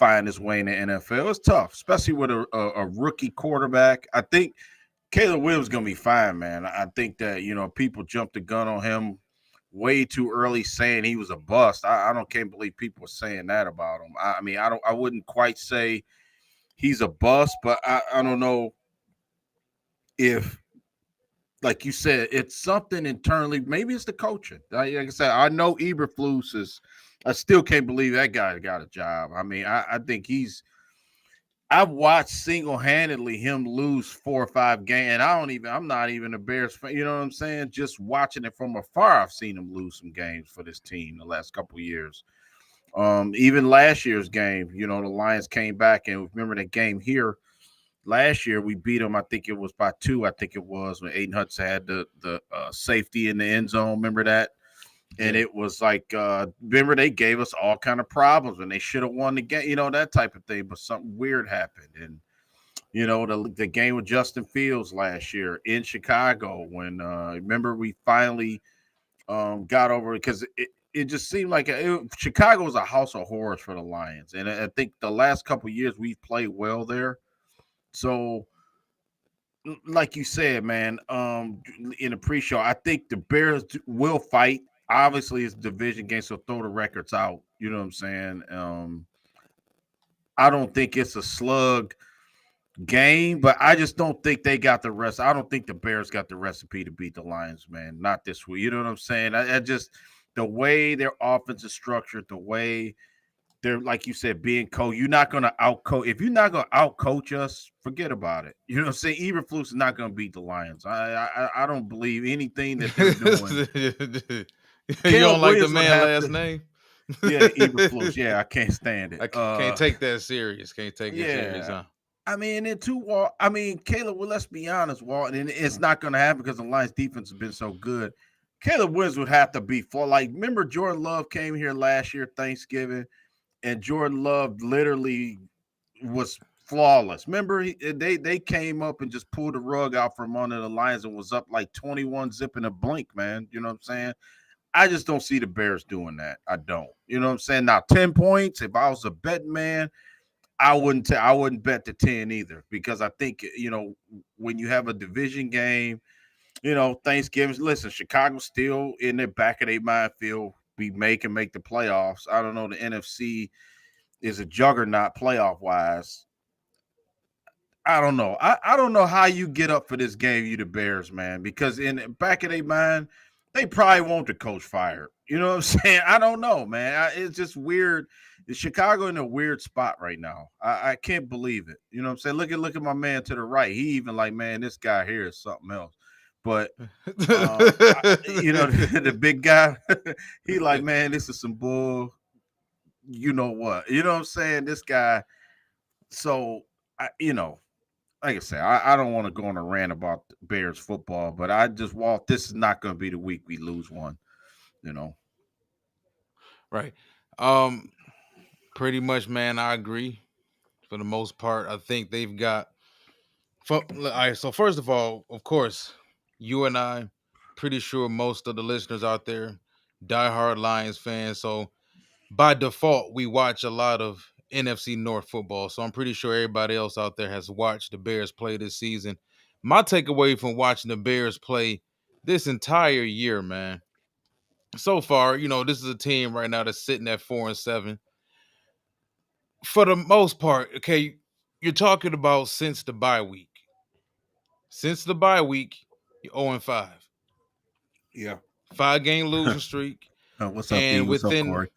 find his way in the NFL. It's tough, especially with a rookie quarterback. I think Caleb Williams is gonna be fine, man. I think that people jumped the gun on him way too early, saying he was a bust. I don't can't believe people were saying that about him. I mean, I wouldn't quite say he's a bust, but I don't know if, like you said, it's something internally. Maybe it's the coaching. Like I said, I know Eberflus is. I still can't believe that guy got a job. I mean, I think he's. I've watched single-handedly him lose 4 or 5 games, and I'm not even a Bears fan. You know what I'm saying? Just watching it from afar, I've seen him lose some games for this team the last couple of years. Even last year's game, the Lions came back, and remember that game here last year we beat them. I think it was by 2. I think it was when Aiden Hudson had the safety in the end zone. Remember that? And it was like, remember they gave us all kind of problems, and they should have won the game, that type of thing. But something weird happened, and the game with Justin Fields last year in Chicago when remember we finally got over it because it just seemed like Chicago was a house of horrors for the Lions, and I think the last couple of years we've played well there. So, like you said, man, in the pre-show, I think the Bears will fight. Obviously, it's division game, so throw the records out. You know what I'm saying? I don't think it's a slug game, but I just don't think they got the rest. I don't think the Bears got the recipe to beat the Lions, man. Not this week. You know what I'm saying? I just the way their offense is structured, the way they're, like you said, being coach. You're not going to outcoach. If you're not going to outcoach us, forget about it. You know what I'm saying? Eberflus is not going to beat the Lions. I don't believe anything that they're doing. You don't like the man last name? Yeah, Eberflus. Yeah, I can't stand it. I can't take that serious. Can't take it serious, huh? I mean, and too, Walt. I mean, Caleb. Well, let's be honest, Walt. And it's not going to happen because the Lions' defense has been so good. Caleb Williams would have to be for remember Jordan Love came here last year Thanksgiving, and Jordan Love literally was flawless. Remember, they came up and just pulled the rug out from under the Lions and was up like 21-0 in a blink, man. You know what I'm saying? I just don't see the Bears doing that. I don't. You know what I'm saying? Now, 10 points, if I was a betting man, I wouldn't bet the 10 either, because I think, when you have a division game, Thanksgiving, listen, Chicago's still in the back of their mind feel we make the playoffs. I don't know. The NFC is a juggernaut playoff wise. I don't know. I don't know how you get up for this game, you the Bears, man, because in the back of their mind, they probably want the coach fired. You know what I'm saying? I don't know, man. It's just weird. Is Chicago in a weird spot right now? I can't believe it. You know what I'm saying? Look at my man to the right. He even like, man, this guy here is something else. But the big guy, he like, man, this is some bull. You know what? You know what I'm saying? This guy. So like I said, I don't want to go on a rant about Bears football, but Walt, this is not going to be the week we lose one. Right. Pretty much, man. I agree. For the most part, I think they've got. All right. So first of all, of course, you and I, pretty sure most of the listeners out there, diehard Lions fans. So by default, we watch a lot of NFC North football. So I'm pretty sure everybody else out there has watched the Bears play this season. My takeaway from watching the Bears play this entire year, man. So far, this is a team right now that's sitting at 4-7. For the most part, okay, you're talking about since the bye week. Since the bye week, you're 0-5. Yeah. 5-game losing streak. What's up, E? What's up, Corey?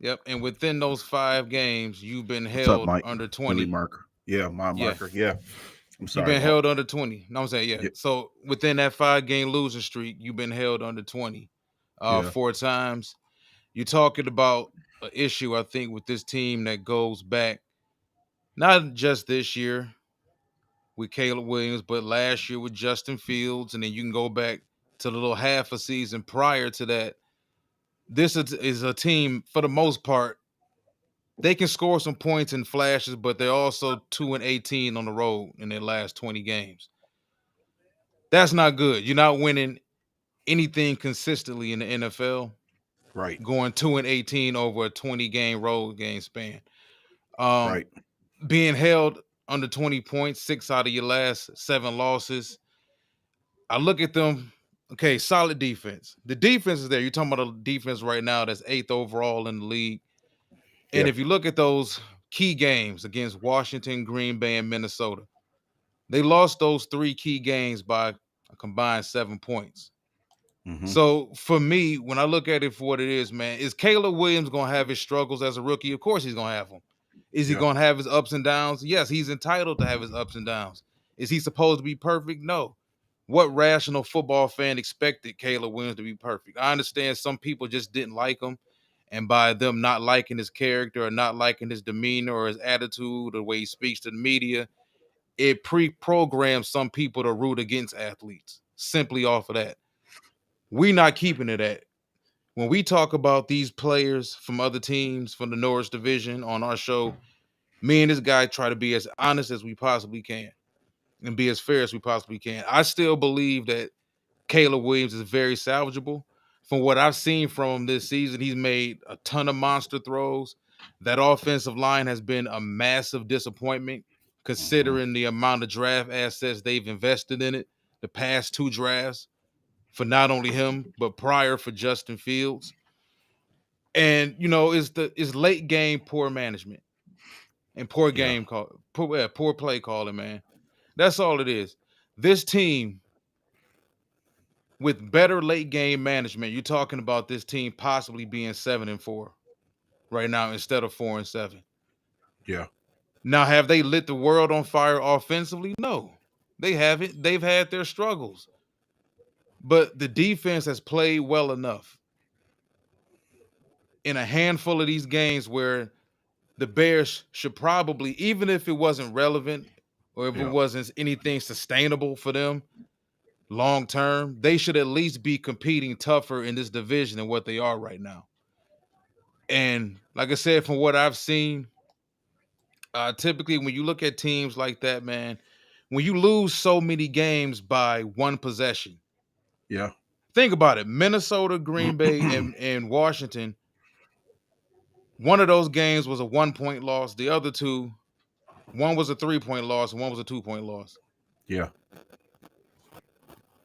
Yep, and within those 5 games, you've been What's held up, Mike? under 20. Billy Marker. Yeah, my marker. Yeah. I'm sorry. You've been held under 20. No, I'm saying, yeah. Yep. So within that 5-game losing streak, you've been held under 20 4 times. You're talking about an issue, I think, with this team that goes back not just this year with Caleb Williams, but last year with Justin Fields, and then you can go back to the little half a season prior to that. This is a team, for the most part, they can score some points in flashes, but they're also 2-18 on the road in their last 20 games. That's not good. You're not winning anything consistently in the NFL. Right. Going 2-18 over a 20-game road game span. Um, Right. being held under 20 points, 6 out of your last 7 losses. I look at them, okay, solid defense. The defense is there. You're talking about a defense right now that's 8th overall in the league. And Yeah. if you look at those key games against Washington, Green Bay, and Minnesota, they lost those 3 key games by a combined 7 points. Mm-hmm. So for me, when I look at it for what it is, man, is Caleb Williams going to have his struggles as a rookie? Of course he's going to have them. Is he Yeah. going to have his ups and downs? Yes, he's entitled to have his ups and downs. Is he supposed to be perfect? No. What rational football fan expected Caleb Williams to be perfect? I understand some people just didn't like him, and by them not liking his character or not liking his demeanor or his attitude or the way he speaks to the media, it pre-programs some people to root against athletes simply off of that. We not keeping it at. When we talk about these players from other teams from the Norris division on our show, me and this guy try to be as honest as we possibly can and be as fair as we possibly can. I still believe that Caleb Williams is very salvageable. From what I've seen from him this season, he's made a ton of monster throws. That offensive line has been a massive disappointment considering the amount of draft assets they've invested in it the past 2 drafts for not only him, but prior for Justin Fields. And it's late game poor management and poor Yeah. game call, poor play calling, man. That's all it is. This team with better late game management, you're talking about this team possibly being 7-4 right now instead of 4-7. Yeah. Now, have they lit the world on fire offensively? No, they haven't. They've had their struggles, but the defense has played well enough in a handful of these games where the Bears should probably, even if it wasn't relevant or if it Yeah. wasn't anything sustainable for them long term, they should at least be competing tougher in this division than what they are right now. And like I said, from what I've seen, typically when you look at teams like that, man, when you lose so many games by one possession, Yeah. think about it. Minnesota, Green Bay, and Washington, one of those games was a 1-point loss. The other 2, one was a 3-point loss and one was a 2-point loss. Yeah.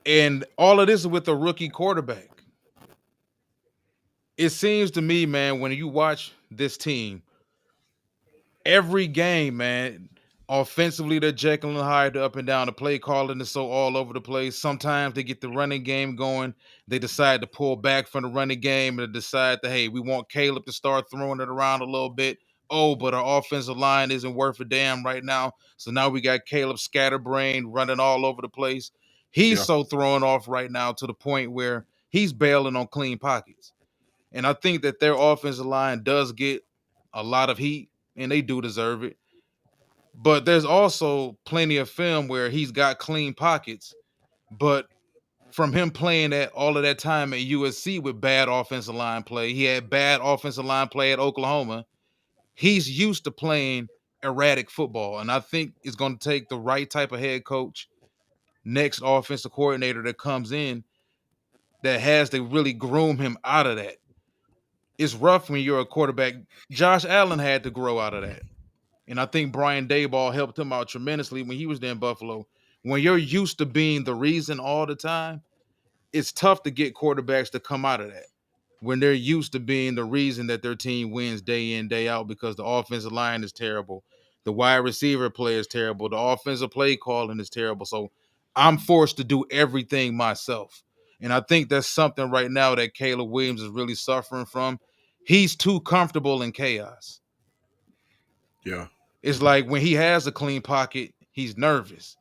And all of this is with a rookie quarterback. It seems to me, man, when you watch this team, every game, man, offensively, they're Jekyll and Hyde up and down. The play calling is so all over the place. Sometimes they get the running game going. They decide to pull back from the running game and decide that, hey, we want Caleb to start throwing it around a little bit. Oh, but our offensive line isn't worth a damn right now. So now we got Caleb scatterbrained running all over the place. He's Yeah. so thrown off right now to the point where he's bailing on clean pockets. And I think that their offensive line does get a lot of heat, and they do deserve it. But there's also plenty of film where he's got clean pockets, but from him playing that all of that time at USC with bad offensive line play, he had bad offensive line play at Oklahoma. He's used to playing erratic football, and I think it's going to take the right type of head coach, next offensive coordinator that comes in that has to really groom him out of that. It's rough when you're a quarterback. Josh Allen had to grow out of that. And I think Brian Daboll helped him out tremendously when he was there in Buffalo. When you're used to being the reason all the time, it's tough to get quarterbacks to come out of that. When they're used to being the reason that their team wins day in, day out because the offensive line is terrible. The wide receiver play is terrible. The offensive play calling is terrible. So I'm forced to do everything myself. And I think that's something right now that Caleb Williams is really suffering from. He's too comfortable in chaos. Yeah. It's like when he has a clean pocket, he's nervous.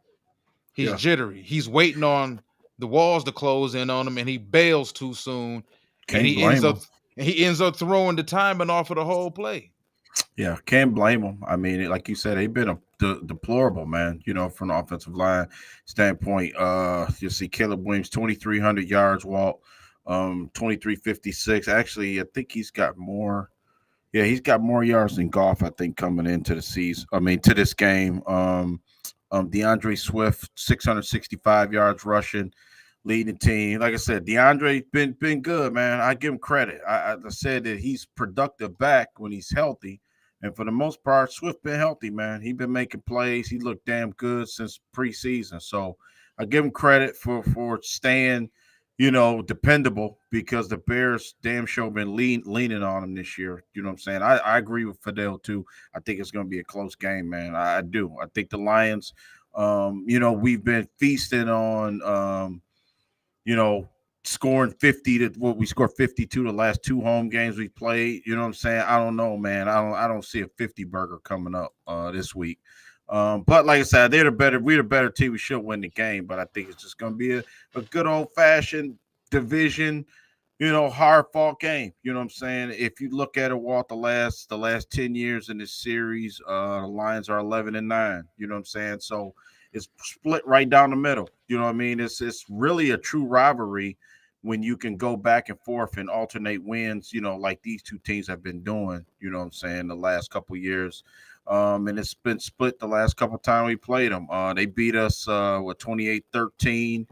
He's Yeah. jittery. He's waiting on the walls to close in on him, and he bails too soon. And Can't he blame him. ends up throwing the timing off of the whole play. Yeah, can't blame them. I mean, like you said, they've been deplorable, man. From the offensive line standpoint. You see Caleb Williams, 2,300 yards, Walt, 2,356. Actually, I think he's got more. Yeah, he's got more yards than Goff, I think, coming into the season. I mean, to this game. DeAndre Swift, 665 yards rushing, leading the team. Like I said, DeAndre been good, man. I give him credit. I said that he's productive back when he's healthy, And for the most part, Swift been healthy, man. He been making plays. He looked damn good since preseason. So I give him credit for staying, dependable because the Bears damn sure been leaning on him this year. You know what I'm saying? I agree with Fidel too. I think it's going to be a close game, man. I do. I think the Lions. We've been feasting on, you know, scoring 50 to what we scored 52 the last two home games we played. You know what I'm saying? I don't know, man. I don't see a 50 burger coming up this week. But like I said, we're the better team. We should win the game, but I think it's just gonna be a good old fashioned division, hard fought game. You know what I'm saying? If you look at it, Walt, the last 10 years in this series, the Lions are 11-9. You know what I'm saying? So it's split right down the middle. You know what I mean? It's really a true rivalry when you can go back and forth and alternate wins, like these two teams have been doing, you know what I'm saying, the last couple of years. And it's been split the last couple of times we played them. They beat us with 28-13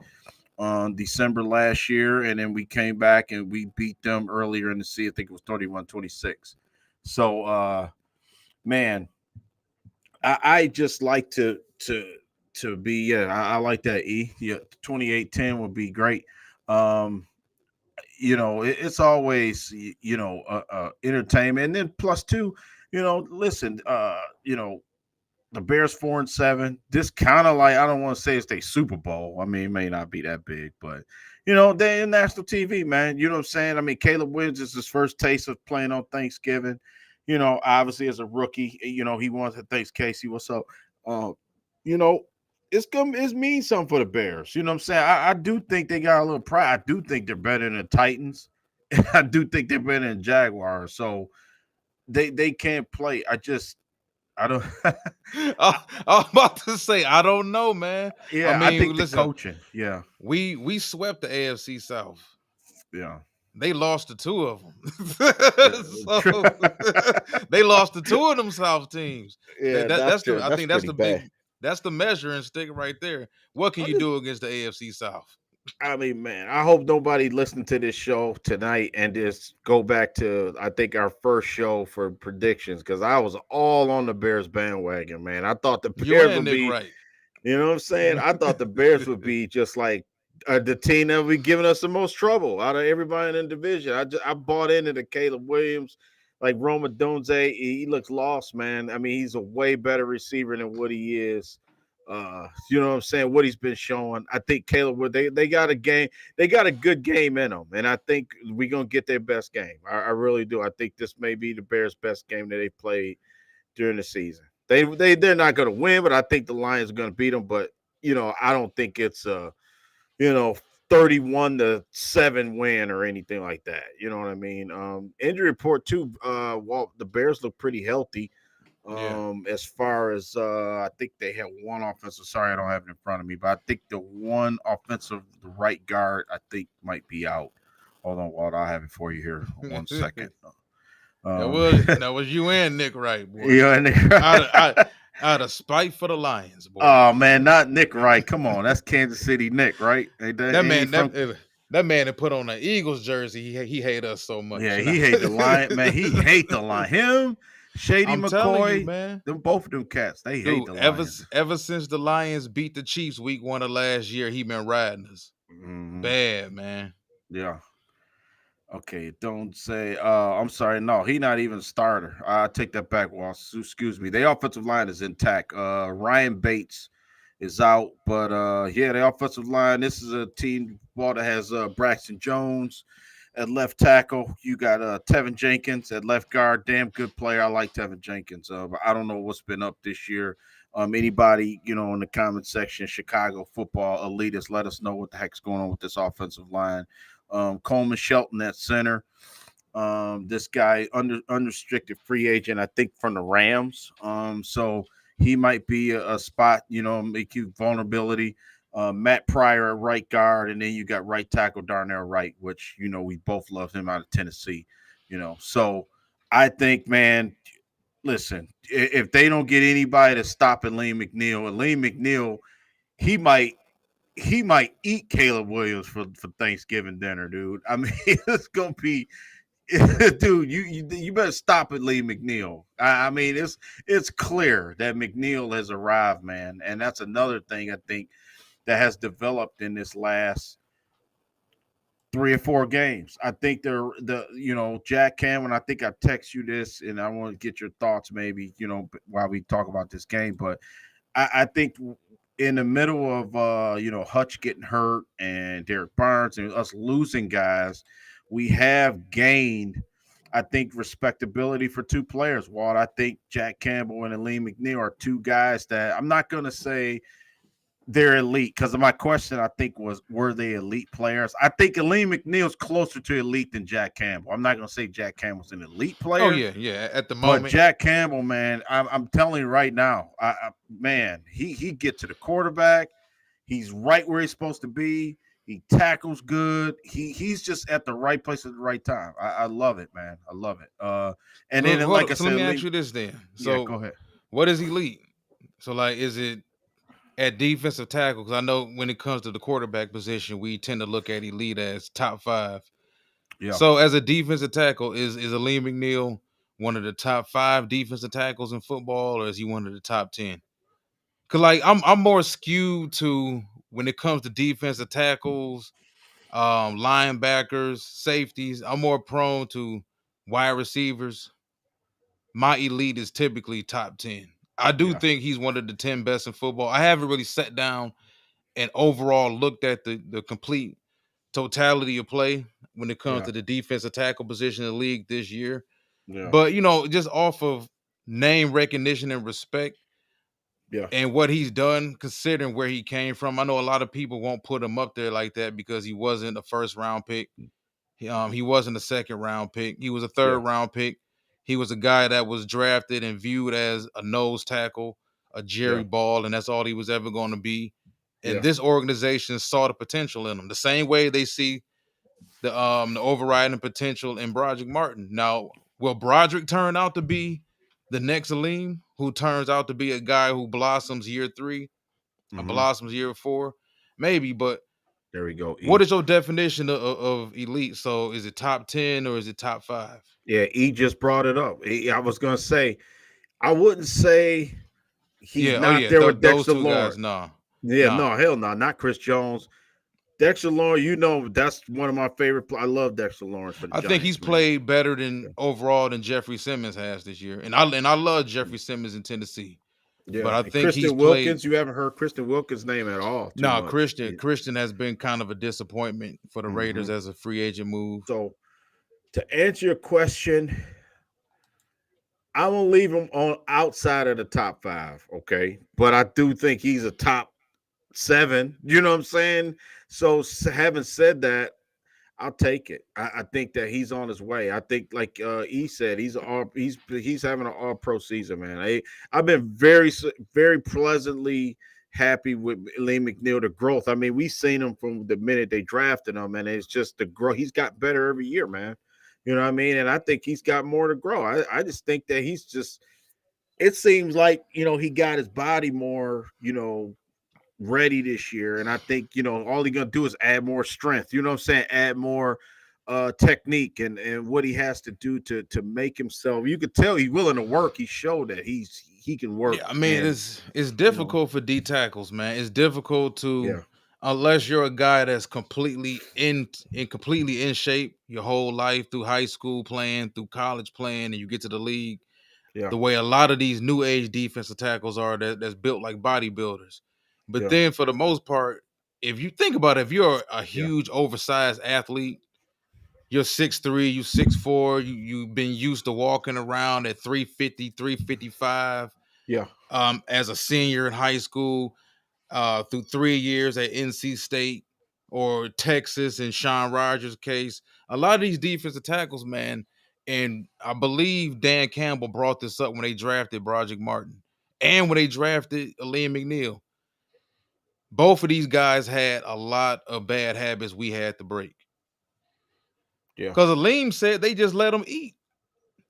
on December last year, and then we came back and we beat them earlier in the season. I think it was 31-26. So, man, I just like to be, I like that. Yeah, 28-10 would be great. Um, it's always, entertainment. And then plus two, listen, the Bears 4-7. This kind of like, I don't want to say it's their Super Bowl. I mean, it may not be that big, but they're in national TV, man. You know what I'm saying? I mean, Caleb Williams is his first taste of playing on Thanksgiving. Obviously as a rookie, he wants to thanks Casey. What's up? Uh, you know, it's mean something for the Bears. You know what I'm saying? I do think they got a little pride. I do think they're better than the Titans. I do think they're better than Jaguars. So they can't play. I don't. I was about to say, I don't know, man. I Yeah, I mean, think the listen, coaching. Yeah, we swept the AFC South. yeah. They lost to two of Yeah, them, so they lost to two of them South teams. yeah, That's the true. I That's think that's pretty the bad. big that's the measuring stick right there. What can I you just, do against the AFC South? I mean, man, I hope nobody listened to this show tonight and just go back to I think our first show for predictions because I was all on the Bears bandwagon, man. I thought the You Bears and would Nick be, Wright. what I'm saying. I thought the Bears would be just like the team that would be giving us the most trouble out of everybody in the division. I bought into the Caleb Williams, like Roma Donze. He looks lost, man. I mean, he's a way better receiver than what he is. You know what I'm saying? What he's been showing. I think Caleb Wood, they got a game, they got a good game in them. And I think we're gonna get their best game. I really do. I think this may be the Bears' best game that they played during the season. They're not gonna win, but I think the Lions are gonna beat them. But I don't think it's you know 31-7 win or anything like that. You know what I mean? Injury report too. Well, the Bears look pretty healthy. Yeah. As far as I think they have one offensive. Sorry, I don't have it in front of me, but I think the one offensive, the right guard, I think might be out. Hold on, Walt. I'll have it for you here. 1 second. That Um, was that was you and Nick Wright, boy. yeah, and Out of spite for the Lions, boy. oh man, not Nick Wright. Come on, that's Kansas City Nick, right? That man, that man that put on the Eagles jersey, he hate us so much. Yeah, he hate the Lion, man. He hate the Lion. Him, Shady I'm telling you, McCoy, man. them both of them cats. They hate Dude, the ever Lions. ever since the Lions beat the Chiefs week 1 of last year, he been riding us. Mhm. Bad, man. Yeah. Okay, don't say. I'm sorry. No, he not even a starter. I take that back. Well, excuse me. The offensive line is intact. Ryan Bates is out, but yeah, the offensive line. This is a team ball that has Braxton Jones at left tackle. You got Tevin Jenkins at left guard. Damn good player. I like Tevin Jenkins. But I don't know what's been up this year. Anybody, in the comment section, Chicago football elitists, let us know what the heck's going on with this offensive line. Coleman Shelton at center. This guy unrestricted free agent, I think from the Rams. So he might be a spot, make you vulnerability. Matt Pryor at right guard, and then you got right tackle Darnell Wright, which we both love him out of Tennessee. So I think, man, listen, if they don't get anybody to stop Elaine McNeil, he might eat Caleb Williams for Thanksgiving dinner, dude. I mean, it's gonna be dude, you better stop it, Lee McNeil. I mean, it's clear that McNeil has arrived, man, and that's another thing I think that has developed in this last 3 or 4 games. I think Jack Cameron. I think I text you this, and I want to get your thoughts, maybe while we talk about this game. But I think in the middle of Hutch getting hurt and Derek Barnes and us losing guys, we have gained, I think, respectability for two players. Walt, I think Jack Campbell and Aleem McNeil are two guys that I'm not going to say they're elite, because my question, I think, was, were they elite players? I think Aleem McNeil's closer to elite than Jack Campbell. I'm not going to say Jack Campbell's an elite Oh player, yeah. At the but moment, Jack Campbell, man, I'm telling you right now, man, he get to the quarterback. He's right where he's supposed to be. He tackles good. He's just at the right place at the right time. I love it, man. I love it. And so, then, like I so let said, me ask you this then. yeah, So go ahead. what is elite? So like, is it at defensive tackle? Because I know when it comes to the quarterback position, we tend to look at elite as top 5. Yeah, So as a defensive tackle, is Aleem McNeil one of the top 5 defensive tackles in football, or is he one of the top 10? Because like I'm more skewed to when it comes to defensive tackles, linebackers, safeties. I'm more prone to wide receivers. My elite is typically top 10. I do yeah, think he's one of the 10 best in football. I haven't really sat down and overall looked at the complete totality of play when it comes yeah, to the defensive tackle position in the league this year. yeah, But just off of name recognition and respect yeah, and what he's done, considering where he came from, I know a lot of people won't put him up there like that because he wasn't a first round pick. He wasn't a second round pick. He was a yeah, third round pick. He was a guy that was drafted and viewed as a nose tackle, a yeah, Jerry Ball, and that's all he was ever going to be. And yeah. this organization saw the potential in him, the same way they see the overriding potential in Broderick Martin. Now, will Broderick turn out to be the next Aleem, who turns out to be a guy who blossoms year 3, Mm-hmm. blossoms year 4? Maybe, but There we go. what E. is your definition of elite? So is it top 10 or is it top 5? Yeah, E just brought it up. I was gonna say, I wouldn't say he's Yeah, oh not yeah, there with those Dexter two guys, Lawrence. nah. Yeah, Nah. no, hell no, not Chris Jones. Dexter Lawrence, that's one of my favorite. I love Dexter Lawrence for the I think he's Giants, man. played better than overall than Jeffrey Simmons has this year. And I love Jeffrey Simmons in Tennessee. But Yeah, I and think he's Kristen played. Wilkins, you haven't heard Kristen Wilkins' name at all too No, much. Christian has been kind of a disappointment for the Mm-hmm. Raiders as a free agent move. So to answer your question, I'm gonna leave him on outside of the top 5, okay? But I do think he's a top 7. You know what I'm saying? So having said that, I'll take it. I think that he's on his way. I think, like E said, he's having an all pro season, man. I've been very pleasantly happy with Lee McNeil, the growth. I mean, we've seen him from the minute they drafted him, and it's just the growth. He's got better every year, man. You know what I mean? And I think he's got more to grow. I just think that he's just. It seems like he got his body more ready this year. And I think, all he's gonna do is add more strength, you know what I'm saying? Add more technique and what he has to do to make himself. You could tell he's willing to work. He showed that he can work. Yeah, I mean And it's you know, difficult for D tackles, man. It's difficult to yeah, unless you're a guy that's completely in shape your whole life through high school playing, through college playing, and you get to the league. yeah, The way a lot of these new age defensive tackles are that's built like bodybuilders. But yeah, then for the most part, if you think about it, if you're a yeah, huge oversized athlete, you're 6'3", you 6'4", you've been used to walking around at 350, 355 yeah, as a senior in high school, through 3 years at NC State or Texas in Sean Rogers' case. A lot of these defensive tackles, man, and I believe Dan Campbell brought this up when they drafted Broderick Martin and when they drafted Aleem McNeil. Both of these guys had a lot of bad habits we had to break. yeah, Because Aleem said they just let him eat.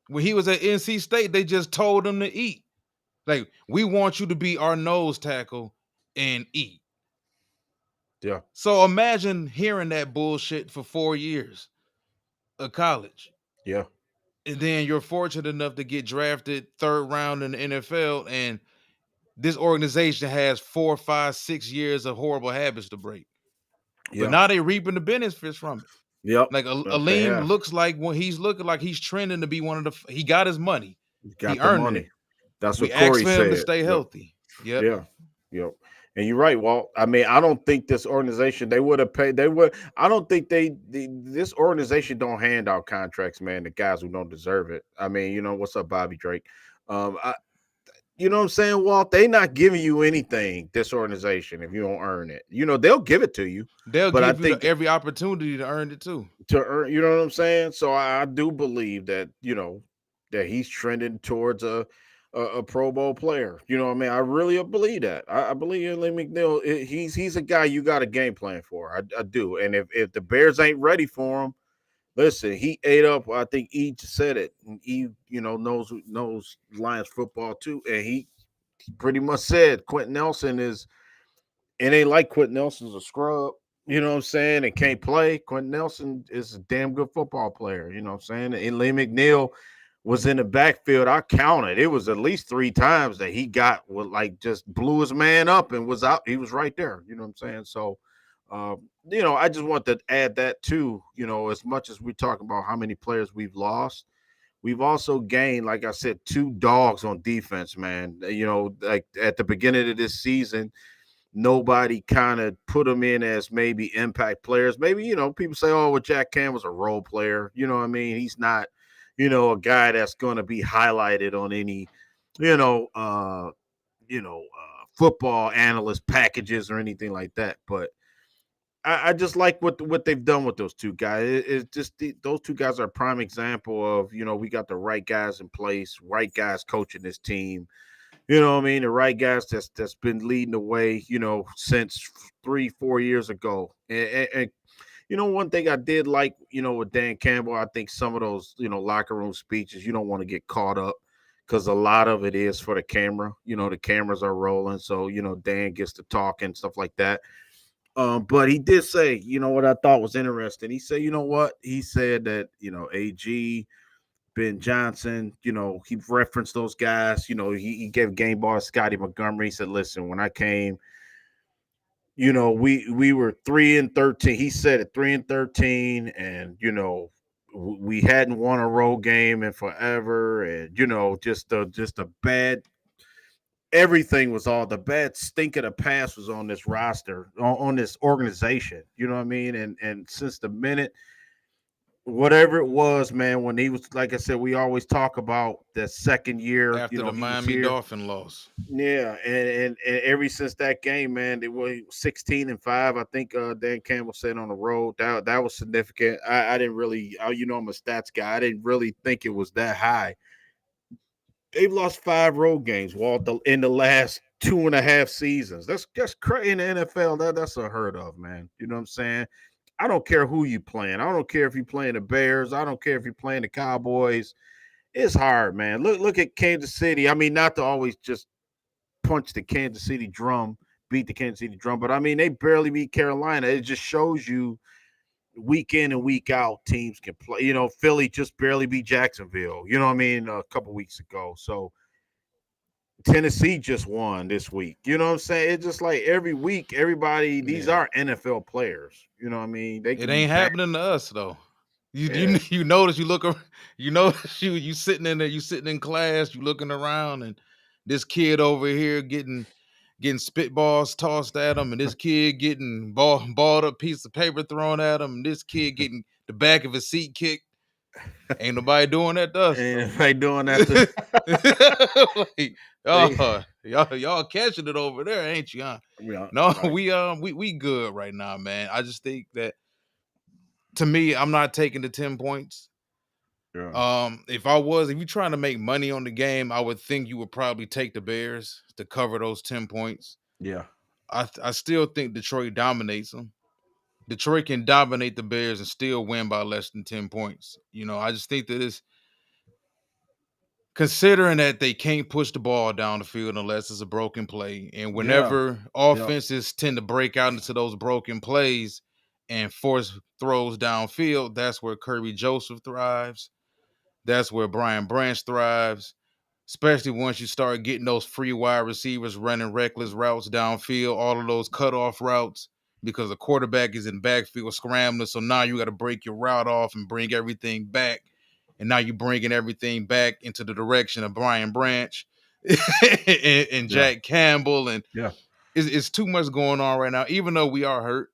When he was at NC State, they just told him to eat. Like, we want you to be our nose tackle and eat. yeah, So imagine hearing that bullshit for 4 years of college. Yeah. And then you're fortunate enough to get drafted third round in the NFL, and this organization has 4, 5, 6 years of horrible habits to break. But Yeah. now they reaping the benefits from it. Yep. Like Yep, they Aleem have. looks like when he's looking like he's trending to be one of he got his money. He Got the earned it. money. That's We what asked Corey for him to said. stay Yep. healthy. Yep. Yeah. Yep. And you're right, Walt. I mean, I don't think this organization they would have paid. They would. I don't think this organization don't hand out contracts, man, to guys who don't deserve it. I mean, what's up, Bobby Drake? I, you know what I'm saying, Walt? They not giving you anything. This organization, if you don't earn it, they'll give it to you. They'll But I give you think every opportunity to earn it too. to earn, you know what I'm saying. So I do believe that that he's trending towards a Pro Bowl player. You know what I mean? I really believe that. I believe in Lee McNeil. He's a guy you got a game plan for. I do. And if the Bears ain't ready for him, listen, he ate up. I think E said it. And E, knows Lions football too, and he pretty much said Quentin Nelson is. It ain't like Quentin Nelson's a scrub. You know what I'm saying? And can't play. Quentin Nelson is a damn good football player. You know what I'm saying? And Lee McNeil was in the backfield. I counted. It was at least 3 times that he got just blew his man up and was out. He was right there. You know what I'm saying? So, I just want to add that too. As much as we talk about how many players we've lost, we've also gained, like I said, 2 dogs on defense, man. Like at the beginning of this season, nobody kind of put them in as maybe impact players. Maybe, people say, oh, well, Jack Cam was a role player. You know what I mean? He's not, a guy that's going to be highlighted on any, you know, uh, football analyst packages or anything like that. But I just like what they've done with those 2 guys. It's just those 2 guys are a prime example of, we got the right guys in place, right guys coaching this team. You know what I mean? The right guys that's been leading the way, since 3-4 years ago. And one thing I did like, with Dan Campbell, I think some of those, locker room speeches, you don't want to get caught up because a lot of it is for the camera. The cameras are rolling. So, Dan gets to talk and stuff like that. But he did say, what I thought was interesting. He said, you know what? He said that, AG, Ben Johnson, he referenced those guys. He gave game ball to Scotty Montgomery. He said, listen, when I came, we were 3-13. He said it 3-13, and we hadn't won a road game in forever, and just a bad. Everything was all the bad stink of the past was on this roster, on this organization. You know what I mean? And since the minute whatever it was, man, when he was, like I said, we always talk about the second year, After the he was Miami here. Dolphin loss. Yeah, and ever since that game, man, they were 16-5. I think Dan Campbell said on the road that was significant. I didn't really, I'm a stats guy. I didn't really think it was that high. They've lost 5 road games, Walt, in the last 2.5 seasons. That's crazy in the NFL. That's unheard of, man. You know what I'm saying? I don't care who you playing. I don't care if you're playing the Bears. I don't care if you're playing the Cowboys. It's hard, man. Look at Kansas City. I mean, not to always just punch the Kansas City drum, beat the Kansas City drum, but I mean, they barely beat Carolina. It just shows you week in and week out teams can play. Philly just barely beat Jacksonville. You know what I mean? A couple weeks ago. So Tennessee just won this week. You know what I'm saying? It's just like every week, everybody, these are NFL players. You know what I mean? They can It ain't happening to us though. You notice you look you notice you sitting in there, you sitting in class, you looking around, and this kid over here getting spitballs tossed at him, and this kid getting balled up piece of paper thrown at him, and this kid getting the back of his seat kicked. Ain't nobody doing that to us. Ain't nobody doing that. Like, y'all catching it over there, ain't you? Huh? No, right. we good right now, man. I just think that, to me, I'm not taking the 10 points. Yeah. If you're trying to make money on the game, I would think you would probably take the Bears to cover those 10 points. Yeah. I still think Detroit dominates them. Detroit can dominate the Bears and still win by less than 10 points. I just think that it's, considering that they can't push the ball down the field unless it's a broken play. And whenever offenses tend to break out into those broken plays and force throws downfield, that's where Kirby Joseph thrives. That's where Brian Branch thrives, especially once you start getting those free wide receivers running reckless routes downfield, all of those cutoff routes, because the quarterback is in backfield scrambling. So now you got to break your route off and bring everything back. And now you're bringing everything back into the direction of Brian Branch and Yeah. Jack Campbell. And Yeah. it's too much going on right now, even though we are hurt.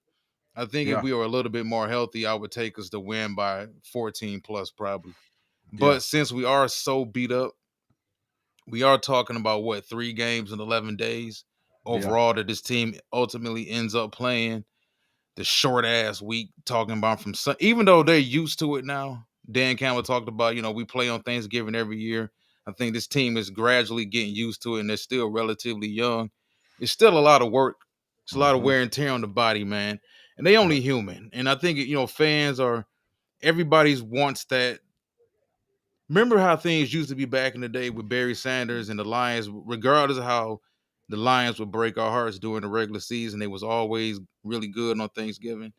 I think if Yeah. we were a little bit more healthy, I would take us to win by 14 plus probably. Yeah. But since we are so beat up, we are talking about what, 3 games in 11 days overall that this team ultimately ends up playing. The short ass week, talking about from even though they're used to it now. Dan Campbell talked about, we play on Thanksgiving every year. I think this team is gradually getting used to it, and they're still relatively young. It's still a lot of work. It's a lot of wear and tear on the body, man. And they only human. And I think, fans are, everybody's wants that. Remember how things used to be back in the day with Barry Sanders and the Lions, regardless of how the Lions would break our hearts during the regular season, they was always really good on Thanksgiving.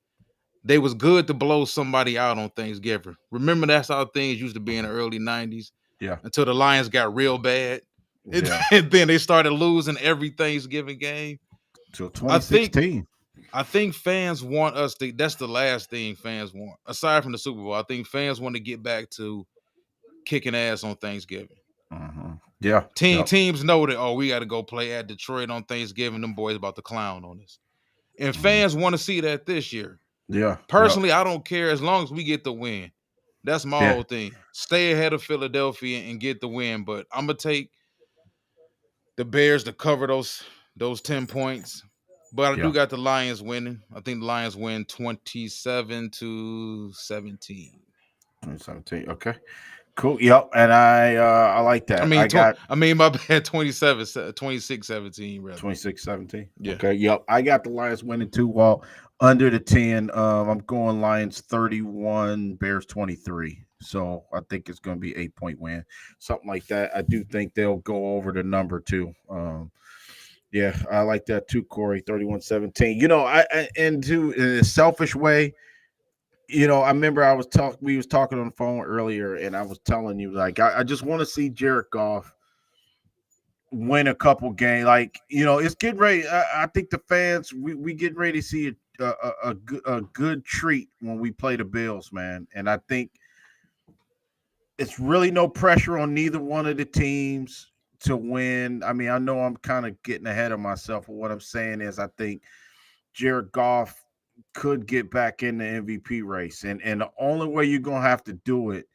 They was good to blow somebody out on Thanksgiving. Remember, that's how things used to be in the early 90s. Yeah. Until the Lions got real bad. Yeah. And then they started losing every Thanksgiving game. Till 2016. I think fans want us to, that's the last thing fans want. Aside from the Super Bowl, I think fans want to get back to kicking ass on Thanksgiving. Yeah. Teams know that, we got to go play at Detroit on Thanksgiving. Them boys about to clown on us. And fans want to see that this year. Yeah. Personally, I don't care as long as we get the win. That's my whole thing. Stay ahead of Philadelphia and get the win. But I'm going to take the Bears to cover those 10 points. But I do got the Lions winning. I think the Lions win 27-17. 2017. Okay. Cool. Yep. And I like that. I mean, my bad, 26-17 rather. 26-17. Yeah. Okay. Yep. I got the Lions winning too. Well, under the 10. I'm going Lions 31, Bears 23. So I think it's going to be 8-point win, something like that. I do think they'll go over the number too. Yeah, I like that too, Corey. 31-17. In a selfish way, I remember we was talking on the phone earlier, and I was telling you, like, I just want to see Jared Goff win a couple games. Like, it's getting ready. I think the fans, we getting ready to see a good treat when we play the Bills, man. And I think it's really no pressure on neither one of the teams to win. I mean, I know I'm kind of getting ahead of myself, but what I'm saying is I think Jared Goff could get back in the MVP race. And the only way you're going to have to do it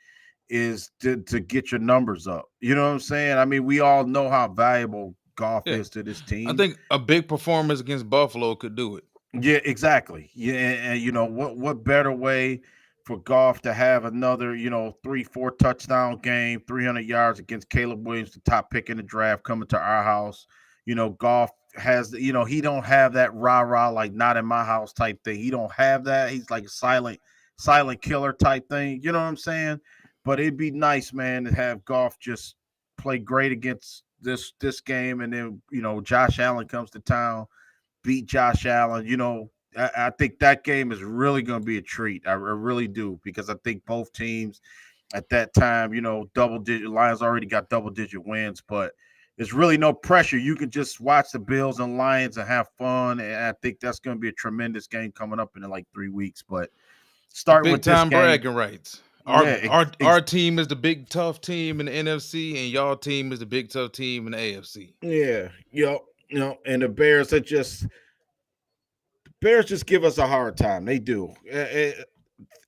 is to get your numbers up. You know what I'm saying? I mean, we all know how valuable Goff is to this team. I think a big performance against Buffalo could do it. Yeah, exactly. Yeah, and what better way for Goff to have another, 3-4 touchdown game, 300 yards against Caleb Williams, the top pick in the draft, coming to our house. Goff has, he don't have that rah-rah, like not in my house type thing. He don't have that. He's like a silent killer type thing. You know what I'm saying? But it'd be nice, man, to have Goff just play great against this game. And then, Josh Allen comes to town, beat Josh Allen. I think that game is really going to be a treat. I really do, because I think both teams at that time, double-digit. Lions already got double-digit wins, but there's really no pressure. You can just watch the Bills and Lions and have fun, and I think that's going to be a tremendous game coming up in like 3 weeks. But starting with this game, bragging rights. Our team is the big tough team in the NFC, and y'all team is the big tough team in the AFC. Yeah, and the Bears just give us a hard time. They do.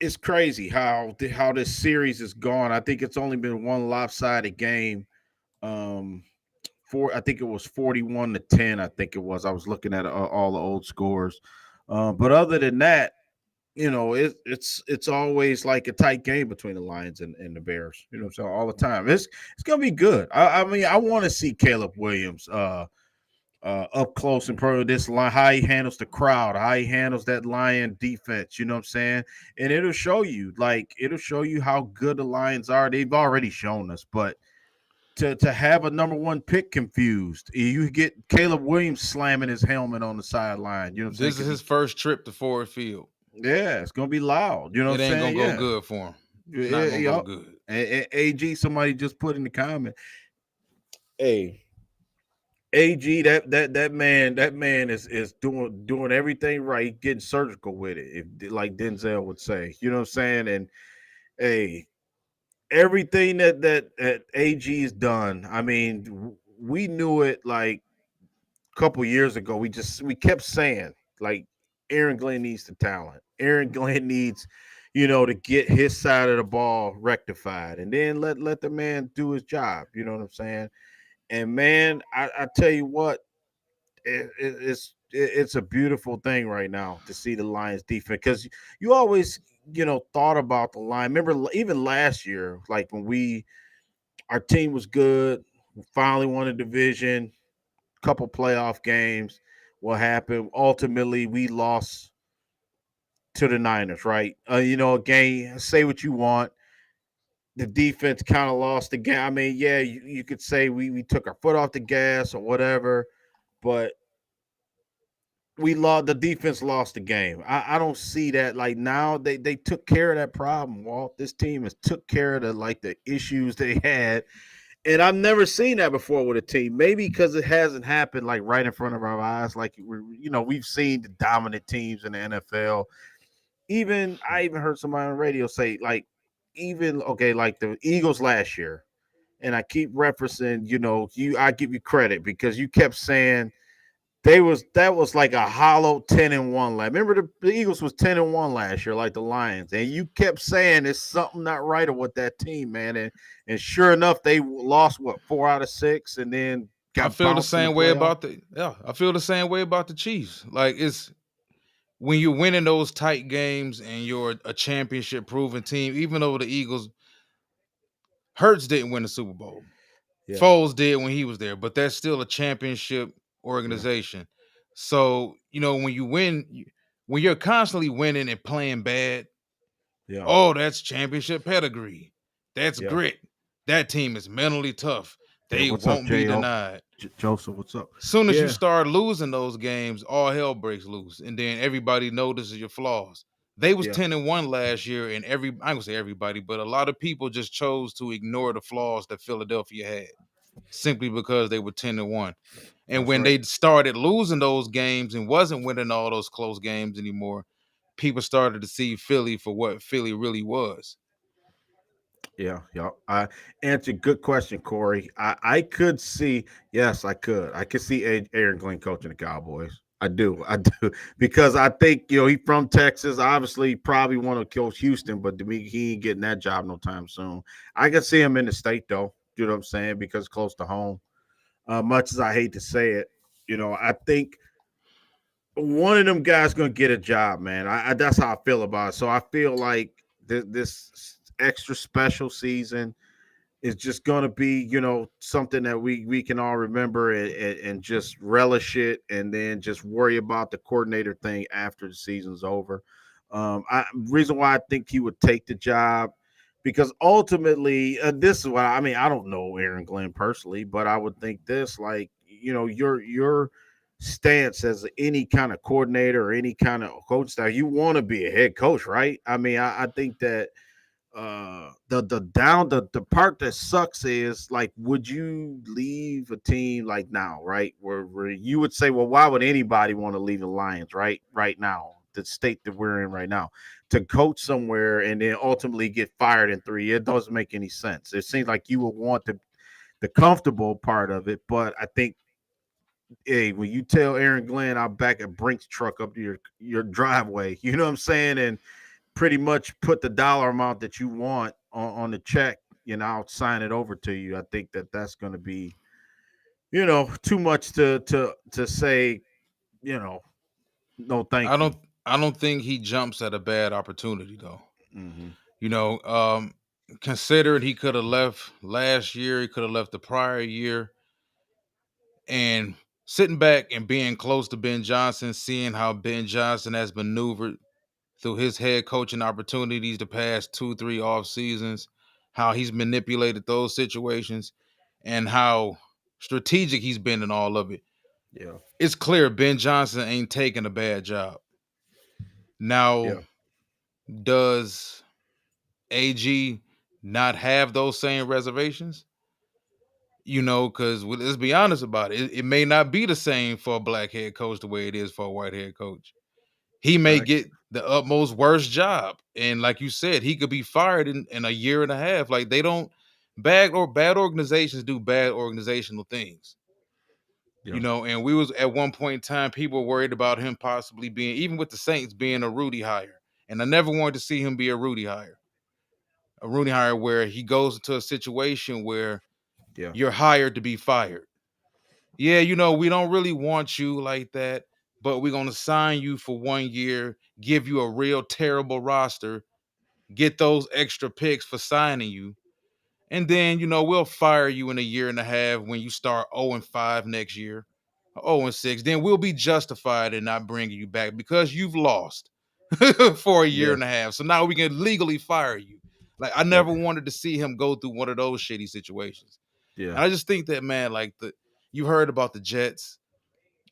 It's crazy how this series is gone. I think it's only been one lopsided game. I think it was 41-10. I think it was. I was looking at all the old scores, but other than that, it's always like a tight game between the Lions and the Bears. So all the time, it's gonna be good. I mean, I want to see Caleb Williams up close and pro this line, how he handles the crowd, how he handles that Lion defense. You know what I'm saying? And it'll show you how good the Lions are. They've already shown us, but to have a number one pick confused, you get Caleb Williams slamming his helmet on the sideline. You know what I'm saying? This is his first trip to Ford Field. Yeah, it's gonna be loud. You know what I'm saying? It ain't gonna go good for him. Not gonna go Yup. good. And AG, somebody just put in the comment, hey, AG, that man is doing everything right, getting surgical with it, if like Denzel would say. You know what I'm saying? And hey, everything that AG's done, I mean, we knew it like a couple years ago. We kept saying like Aaron Glenn needs the talent. Aaron Glenn needs, to get his side of the ball rectified, and then let the man do his job. You know what I'm saying? And man, I tell you what, it's a beautiful thing right now to see the Lions defense, because you always thought about the line. Remember even last year, like when our team was good, we finally won a division, couple playoff games. What happened? Ultimately, we lost to the Niners, right? Again, say what you want. The defense kind of lost the game. I mean, yeah, you could say we took our foot off the gas or whatever, but we lost. The defense lost the game. I don't see that. Like now, they took care of that problem. Walt, this team has took care of the issues they had, and I've never seen that before with a team. Maybe because it hasn't happened like right in front of our eyes. Like we've seen the dominant teams in the NFL. Even I even heard somebody on the radio say like, even okay, like the Eagles last year, and I keep referencing. I give you credit because you kept saying that was like a hollow 10-1 last. Remember the Eagles was 10-1 last year, like the Lions, and you kept saying there's something not right with that team, man. And sure enough, they lost 4 out of 6, and then I got feel the bounced in the same way playoff. about I feel the same way about the Chiefs. Like it's when you're winning those tight games and you're a championship proven team, even though the Eagles Hurts didn't win the Super Bowl. Yeah, Foles did when he was there, but that's still a championship yeah, organization. So, when you win, when you're constantly winning and playing bad, yeah, oh, that's championship pedigree. That's yeah. grit. That team is mentally tough. Hey, They what's up, won't be Jo? denied. Joseph? What's up? Soon as you Yeah, start losing those games, all hell breaks loose, and then everybody notices your flaws. They was yeah, 10-1 last year, and I ain't gonna say everybody, but a lot of people just chose to ignore the flaws that Philadelphia had simply because they were 10-1. And that's when right. they started losing those games and wasn't winning all those close games anymore, people started to see Philly for what Philly really was. Yeah, yeah. Answer good question, Corey. I could see, yes, I could. I could see Aaron Glenn coaching the Cowboys. I do, because I think he from Texas. Obviously, probably want to coach Houston, but to me, he ain't getting that job no time soon. I can see him in the state though. You know what I'm saying? Because close to home. Much as I hate to say it, I think one of them guys gonna get a job, man. That's how I feel about it. So I feel like this extra special season is just going to be, something that we can all remember, and just relish it, and then just worry about the coordinator thing after the season's over. Reason why I think he would take the job, because ultimately, this is what I mean. I don't know Aaron Glenn personally, but I would think this, like, your stance as any kind of coordinator or any kind of coach style, you want to be a head coach, right? I mean, I think that the part that sucks is like, would you leave a team like now, right, where you would say, well, why would anybody want to leave the Lions right now, the state that we're in right now, to coach somewhere and then ultimately get fired in 3 years? It doesn't make any sense. It seems like you would want the comfortable part of it, but I think, hey, when you tell Aaron Glenn, I'll back a Brinks truck up to your driveway, you know what I'm saying, and pretty much put the dollar amount that you want on the check, I'll sign it over to you. I think that's going to be, too much to say, you know, no, I thank you. don't I don't think he jumps at a bad opportunity though. Hmm. You know, um, Considering he could have left last year, he could have left the prior year, and sitting back and being close to Ben Johnson, seeing how Ben Johnson has maneuvered through his head coaching opportunities the past 2, 3 off seasons, how he's manipulated those situations, and how strategic he's been in all of it. Yeah, It's clear Ben Johnson ain't taking a bad job. Now, yeah, does AG not have those same reservations? Because let's be honest about it. It may not be the same for a black head coach the way it is for a white head coach. He may Right. get the utmost worst job. And like you said, he could be fired in a year and a half. Like they don't bad organizations do bad organizational things. Yeah. And we was at one point in time, people were worried about him possibly being, even with the Saints, being a Rudy hire. And I never wanted to see him be a Rudy hire. A Rooney hire where he goes into a situation where Yeah. you're hired to be fired. Yeah, we don't really want you like that, but we're going to sign you for 1 year, give you a real terrible roster, get those extra picks for signing you. And then, we'll fire you in a year and a half when you start 0-5 next year, 0-6. Then we'll be justified in not bringing you back because you've lost for a year Yeah. and a half. So now we can legally fire you. Like, I Yeah. never wanted to see him go through one of those shitty situations. Yeah. And I just think that, man, like you heard about the Jets.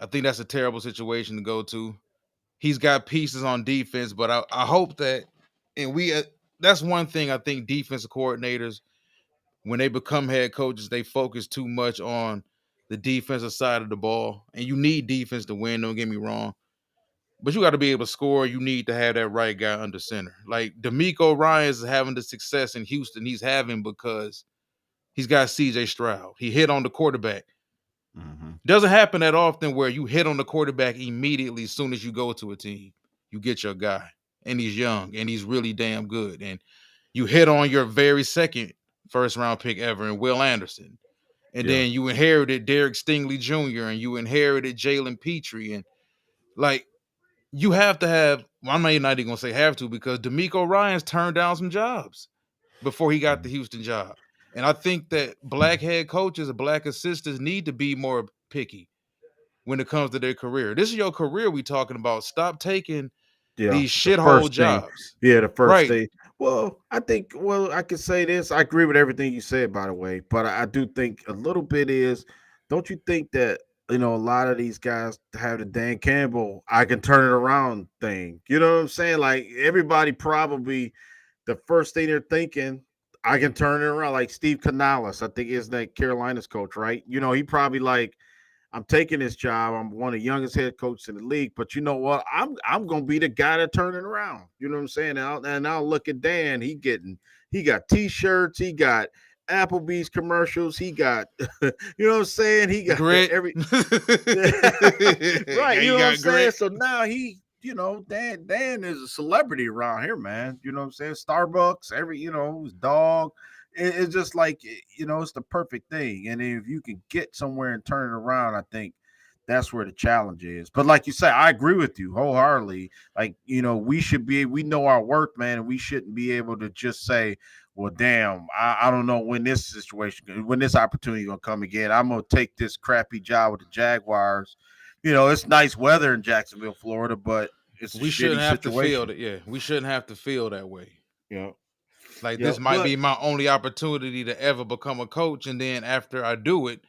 I think that's a terrible situation to go to. He's got pieces on defense, but I hope that, and that's one thing I think defensive coordinators, when they become head coaches, they focus too much on the defensive side of the ball. And you need defense to win, don't get me wrong. But you got to be able to score. You need to have that right guy under center. Like DeMeco Ryans is having the success in Houston he's having because he's got CJ Stroud. He hit on the quarterback. Mm-hmm. Doesn't happen that often where you hit on the quarterback immediately as soon as you go to a team. You get your guy, and he's young, and he's really damn good. And you hit on your very second first-round pick ever in Will Anderson. And Yeah. then you inherited Derek Stingley Jr., and you inherited Jalen Petrie. And, like, you have to have – I'm not even going to say have to because DeMeco Ryans turned down some jobs before he got the Houston job. And I think that black head coaches and black assistants need to be more picky when it comes to their career. This is your career we talking about. Stop taking Yeah. these The shithole first thing. jobs. Yeah. The first Right. thing. Well, I think, I can say this. I agree with everything you said, by the way, but I do think a little bit is, don't you think that, a lot of these guys have the Dan Campbell, I can turn it around thing. You know what I'm saying? Like everybody probably, the first thing they're thinking, I can turn it around. Like Steve Canales, I think is that Carolina's coach, right? He probably like, I'm taking this job. I'm one of the youngest head coaches in the league, but you know what? I'm gonna be the guy to turn it around. You know what I'm saying? And I'll look at Dan. He got t-shirts. He got Applebee's commercials. He got you know what I'm saying? He got Grit. every Yeah, right. You you know what I'm got saying? grit. So now Dan is a celebrity around here, man. You know what I'm saying? Starbucks, his dog. It's just like, it's the perfect thing. And if you can get somewhere and turn it around, I think that's where the challenge is. But like you say, I agree with you wholeheartedly. Like, we know our worth, man, and we shouldn't be able to just say, well, damn, I don't know when this opportunity gonna come again. I'm gonna take this crappy job with the Jaguars. It's nice weather in Jacksonville, Florida, but it's a We shitty shouldn't have to feel situation. that. Yeah, we shouldn't have to feel that way. Yeah. Like Yeah. this might be my only opportunity to ever become a coach, and then after I do it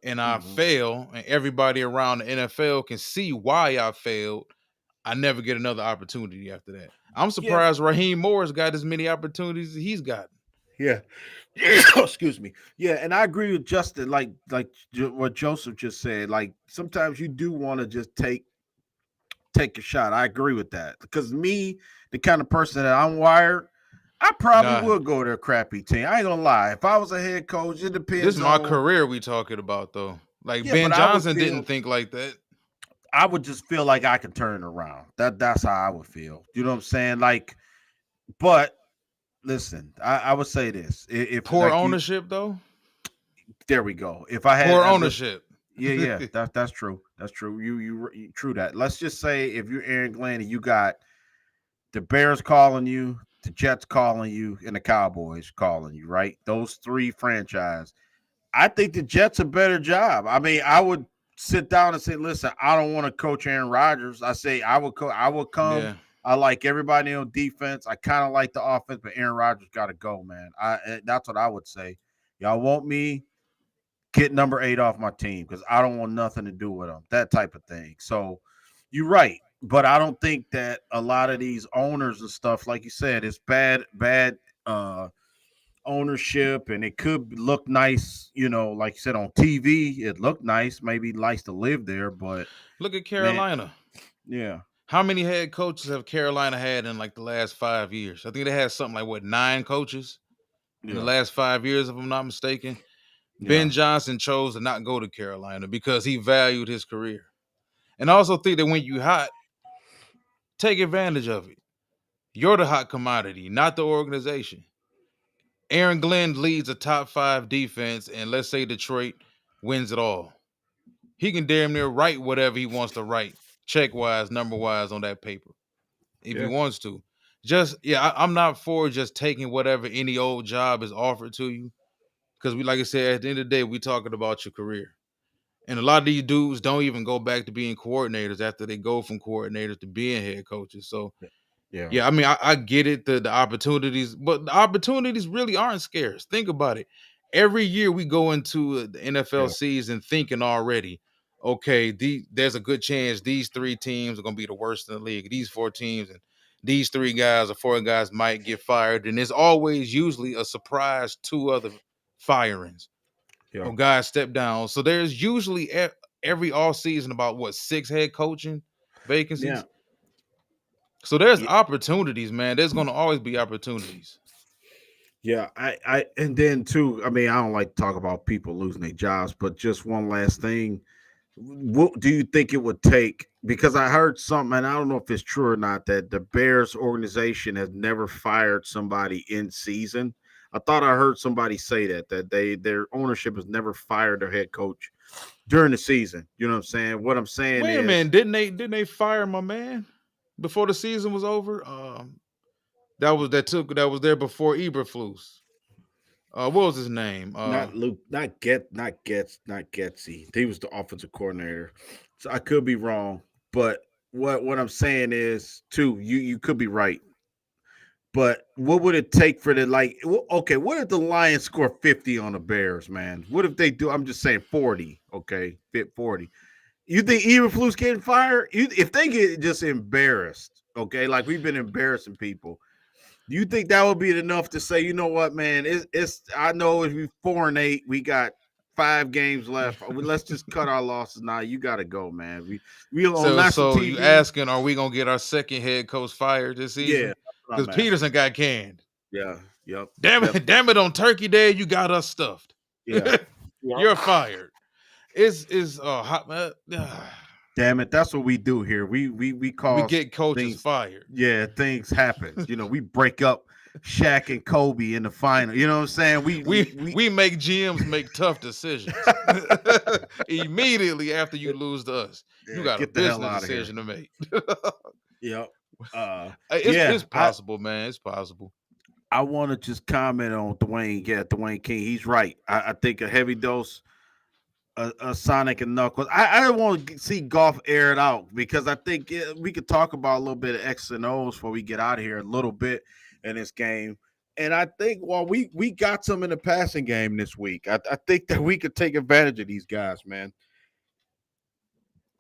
and I Mhm. fail, and everybody around the NFL can see why I failed, I never get another opportunity after that. I'm Yeah. surprised Raheem Morris got as many opportunities as he's gotten. Yeah. Excuse me. Yeah, and I agree with Justin. What Joseph just said. Like sometimes you do want to just take a shot. I agree with that because me, the kind of person that I'm wired, I probably Nah, would go to a crappy team. I ain't gonna lie. If I was a head coach, it this is depends my on. career we talking about though. Like Yeah, but Ben Johnson didn't think like that. I would just feel like I could turn it around. That's how I would feel. You know what I'm saying? Like, but listen, I would say this: if Poor like you, ownership though. there we go. If I Poor had listen, ownership. yeah, that's true. That's true. You true that. Let's just say if you're Aaron Glenn and you got the Bears calling you, the Jets calling you, and the Cowboys calling you, right? Those three franchise. I think the Jets a better job. I mean, I would sit down and say, listen, I don't want to coach Aaron Rodgers. I say I would come. Yeah. I like everybody on defense. I kind of like the offense, but Aaron Rodgers got to go, man. That's what I would say. Y'all want me? Get number 8 off my team because I don't want nothing to do with them. That type of thing. So you're right. But I don't think that a lot of these owners and stuff, like you said, it's bad uh ownership, and it could look nice, like you said on TV. It looked nice. Maybe he likes to live there, but Look at man, Carolina. yeah, How many head coaches have Carolina had in like the last 5 years? I think they had something like what, 9 coaches in the yeah, last 5 years, if I'm not mistaken. yeah, Ben Johnson chose to not go to Carolina because he valued his career. And I also think that when you hot, take advantage of it. You're the hot commodity, not the organization. Aaron Glenn leads a top 5 defense, and let's say Detroit wins it all. He can damn near write whatever he wants to write, check wise, number wise on that paper, if he yeah, wants to. Just I'm not for just taking whatever any old job is offered to you. Because we, like I said, at the end of the day, we talking about your career. And a lot of these dudes don't even go back to being coordinators after they go from coordinators to being head coaches. So yeah, yeah, I mean, I get it, the opportunities, but the opportunities really aren't scarce. Think about it. Every year we go into the NFL yeah, season thinking already, okay, there's a good chance these 3 teams are going to be the worst in the league. These 4 teams and these 3 guys or 4 guys might get fired. And there's always usually a surprise 2 other firings yeah, or guys step down. So there's usually every all season about what, 6 head coaching yeah. vacancies. So there's opportunities, man. There's gonna always be opportunities. Yeah, and then too, I mean, I don't like to talk about people losing their jobs, but just one last thing. What do you think it would take? Because I heard something, and I don't know if it's true or not, that the Bears organization has never fired somebody in season. I thought I heard somebody say that their ownership has never fired their head coach during the season. You know what I'm saying? What I'm saying Wait a is minute, didn't they fire my man before the season was over? That was there before Eberflus. What was his name? not Luke, not Getsy. He was the offensive coordinator. So I could be wrong, but what I'm saying is too, you could be right. But what would it take for the okay, what if the Lions score 50 on the Bears, man? What if they do? I'm just saying 40, okay, fit 40. You think Eberflus getting fired? If they get just embarrassed, okay, like we've been embarrassing people, do you think that would be enough to say, you know what, man? It's I know if we 4-8, we got 5 games left. Let's just cut our losses now. You got to go, man. We on So national so you TV. asking, are we gonna get our second head coach fired this Yeah, season? that's what Because I'm asking. Peterson got canned. Yeah, yep, Damn it, definitely. damn it, on Turkey Day, you got us stuffed. Yeah, yep. You're fired. It's hot man. Damn it, that's what we do here. We We cause get coaches things. fired. Yeah, things happen. We break up Shaq and Kobe in the final. You know what I'm saying? We make GMs make tough decisions immediately after you lose to us. You Yeah, got a get the hell business out of here. decision to make. Yep. It's Yeah, possible, man. It's possible. I want to just comment on Dwayne. Yeah, Dwayne King. He's right. I think a heavy dose, a Sonic and Knuckles. I don't want to see golf air it out because I think we could talk about a little bit of X and O's before we get out of here a little bit in this game. And I think while we got some in the passing game this week, I think that we could take advantage of these guys, man.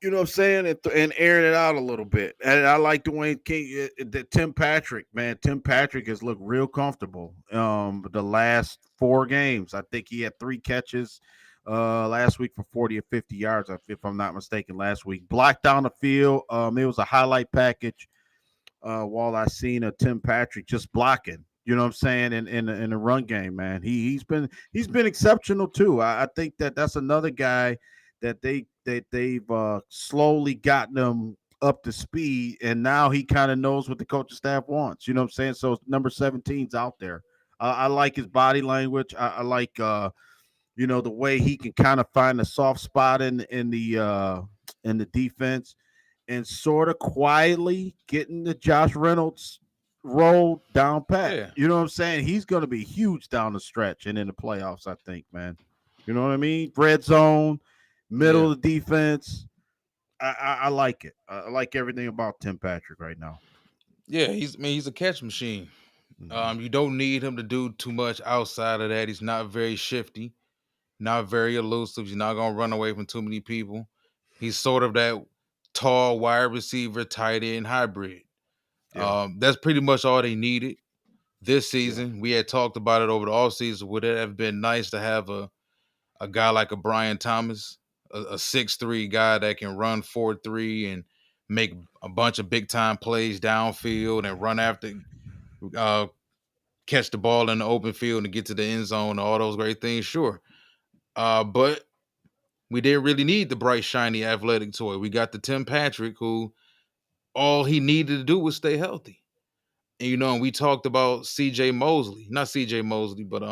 You know what I'm saying? And airing it out a little bit. And I like Dwayne King, Tim Patrick, man. Tim Patrick has looked real comfortable. The last 4 games, I think he had 3 catches last week for 40 or 50 yards, if I'm not mistaken. Last week, blocked down the field. It was a highlight package. While I seen a Tim Patrick just blocking. You know what I'm saying in the run game, man. He's been exceptional too. I think that's another guy that they've slowly gotten him up to speed, and now he kind of knows what the coaching staff wants. You know what I'm saying? So number 17's out there. I like his body language. I like the way he can kind of find a soft spot in the defense and sort of quietly getting the Josh Reynolds role down pat. Yeah. You know what I'm saying? He's going to be huge down the stretch and in the playoffs, I think, man. You know what I mean? Red zone, Yeah. middle of the defense. I like it. I like everything about Tim Patrick right now. Yeah, he's a catch machine. Mhm. You don't need him to do too much outside of that. He's not very shifty, not very elusive. He's not gonna run away from too many people. He's sort of that tall wide receiver, tight end hybrid. Yeah. That's pretty much all they needed. this Yeah. season. We had talked about it over the offseason. Would it have been nice to have a guy like a Brian Thomas, a 6'3" guy that can run 4.3 and make a bunch of big time plays downfield and run after, uh, catch the ball in the open field and get to the end zone and all those great things? Sure. But we didn't really need the bright, shiny, athletic toy. We got the Tim Patrick, who all he needed to do was stay healthy. And and we talked about CJ Mosley, not CJ Mosley, but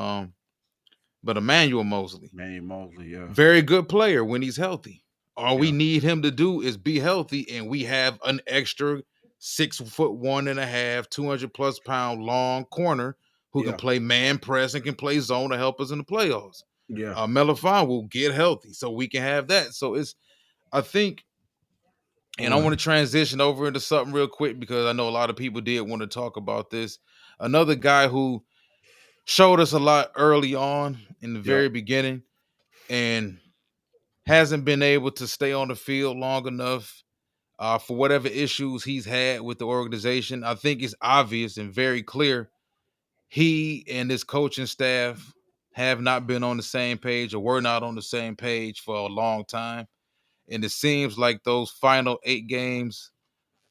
Emmanuel Mosley. Manny Mosley, yeah. Very good player when he's healthy. All we Yeah. need him to do is be healthy, and we have an extra 6'1.5", 200+ pound long corner who can Yeah. play man press and can play zone to help us in the playoffs. Yeah. Melifon will get healthy, so we can have that. So I think, and I want to transition over into something real quick because I know a lot of people did want to talk about this. Another guy who showed us a lot early on in the Yeah. very beginning and hasn't been able to stay on the field long enough for whatever issues he's had with the organization. I think it's obvious and very clear he and his coaching staff have not been on the same page or were not on the same page for a long time. And it seems like those final 8 games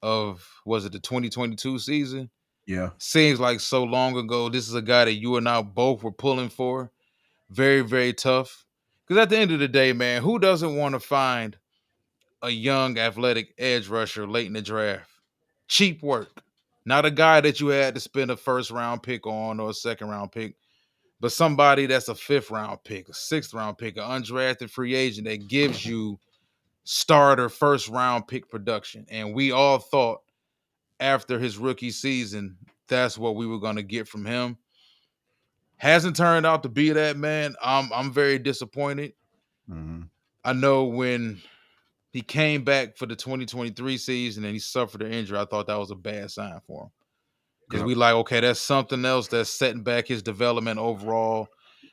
of, was it the 2022 season? Yeah. Seems like so long ago. This is a guy that you and I both were pulling for. Very, very tough. Because at the end of the day, man, who doesn't want to find a young athletic edge rusher late in the draft? Cheap work. Not a guy that you had to spend a first round pick on or a second round pick, but somebody that's a 5th round pick, a 6th round pick, an undrafted free agent that gives you starter first round pick production. And we all thought after his rookie season, that's what we were going to get from him. Hasn't turned out to be that, man. I'm very disappointed. Mm-hmm. I know when he came back for the 2023 season and he suffered an injury, I thought that was a bad sign for him. Because Yep. we like, okay, that's something else that's setting back his development overall.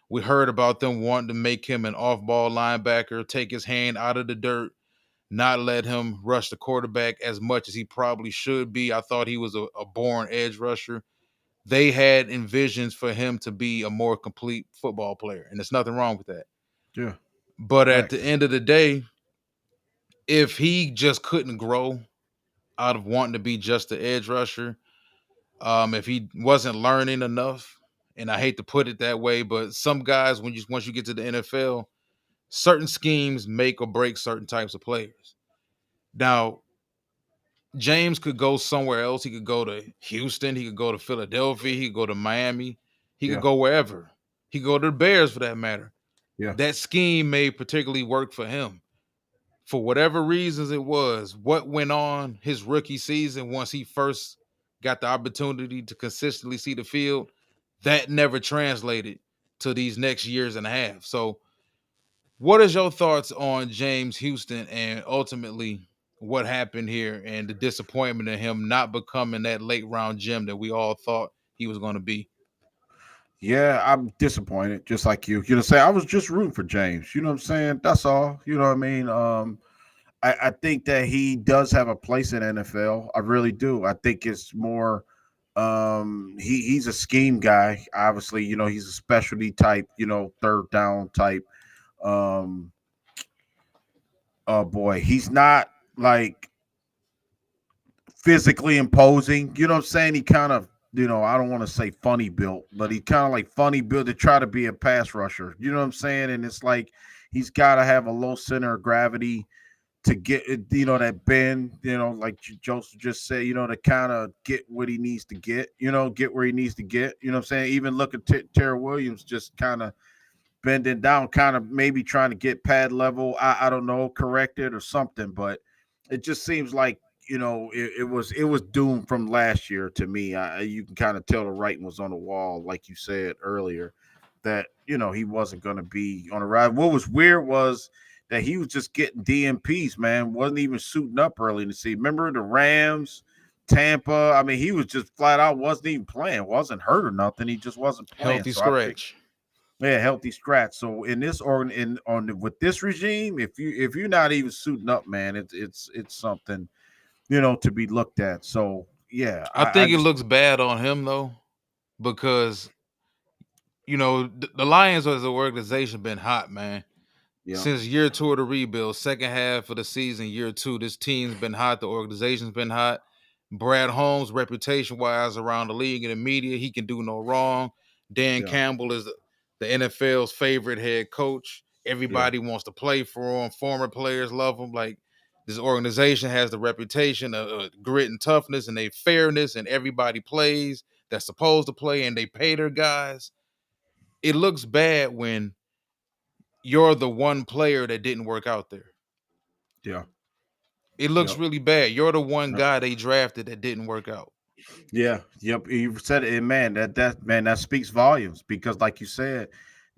We heard about them wanting to make him an off-ball linebacker, take his hand out of the dirt, not let him rush the quarterback as much as he probably should be. I thought he was a born edge rusher. They had envisions for him to be a more complete football player, and there's nothing wrong with that. Yeah. But at the Facts. end of the day, if he just couldn't grow out of wanting to be just the edge rusher, if he wasn't learning enough, and I hate to put it that way, but some guys, once you get to the NFL, certain schemes make or break certain types of players. Now, James could go somewhere else. He could go to Houston. He could go to Philadelphia. He could go to Miami. He could Yeah. go wherever. He could go to the Bears for that matter. Yeah. That scheme may particularly work for him. For whatever reasons it was, what went on his rookie season once he first got the opportunity to consistently see the field, that never translated to these next years and a half. So what is your thoughts on James Houston and ultimately what happened here and the disappointment in him not becoming that late round gem that we all thought he was going to be? Yeah, I'm disappointed, just like you. Say I was just rooting for James. You know what I'm saying? That's all. You know what I mean? I think that he does have a place in NFL. I really do. I think it's more he's a scheme guy. Obviously, he's a specialty type, third down type. Um oh boy, he's not like physically imposing. You know what I'm saying? He kind of, I don't want to say funny built, but he kind of like funny built to try to be a pass rusher. You know what I'm saying? And it's like he's got to have a low center of gravity to get it, that bend, like Joseph just said, to kind of get what he needs to get, get where he needs to get. You know what I'm saying? Even look at Terry Williams just kind of bending down, kind of maybe trying to get pad level. I don't know, corrected or something, but it just seems like it was doomed from last year to me. You can kind of tell the writing was on the wall, like you said earlier, that he wasn't going to be on the ride. What was weird was that he was just getting DMPs, man. Wasn't even suiting up early in the season. Remember the Rams, Tampa? I mean, he was just flat out wasn't even playing. Wasn't hurt or nothing. He just wasn't playing. Healthy So I think, scratch. yeah, healthy scratch. So in this with this regime, if you're not even suiting up, man, it's something to be looked at. So yeah, I I think it just looks bad on him though. because the Lions as an organization been hot, man. Yeah, Since year 2 of the rebuild, second half of the season, year 2, this team's been hot. The organization's been hot. Brad Holmes, reputation wise around the league and the media, he can do no wrong. Dan yeah, Campbell is the NFL's favorite head coach. yeah, Everybody wants to play for him. Former players love him. Like, this organization has the reputation of grit and toughness and they fairness, and everybody plays that's supposed to play and they pay their guys. It looks bad when you're the one player that didn't work out there. yeah, It looks yep. really bad. You're the one guy they drafted that didn't work out. Yeah, yep. You said it, and man. That speaks volumes because, like you said,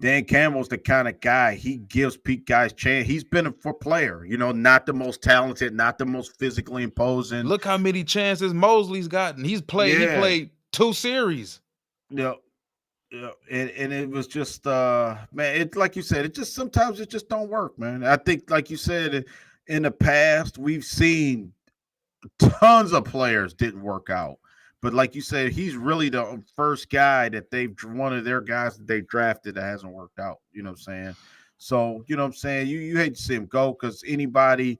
Dan Campbell's the kind of guy he gives peak guys chance. He's been a for player, not the most talented, not the most physically imposing. Look how many chances Mosley's gotten. He Yeah, played 2 series. yeah, yeah. And it was just, man. It like you said, it just sometimes it just don't work, man. I think, like you said, in the past we've seen tons of players didn't work out. But like you said, he's really the first guy that they've one of their guys that they drafted that hasn't worked out. You know what I'm saying? So, you know what I'm saying? You hate to see him go because anybody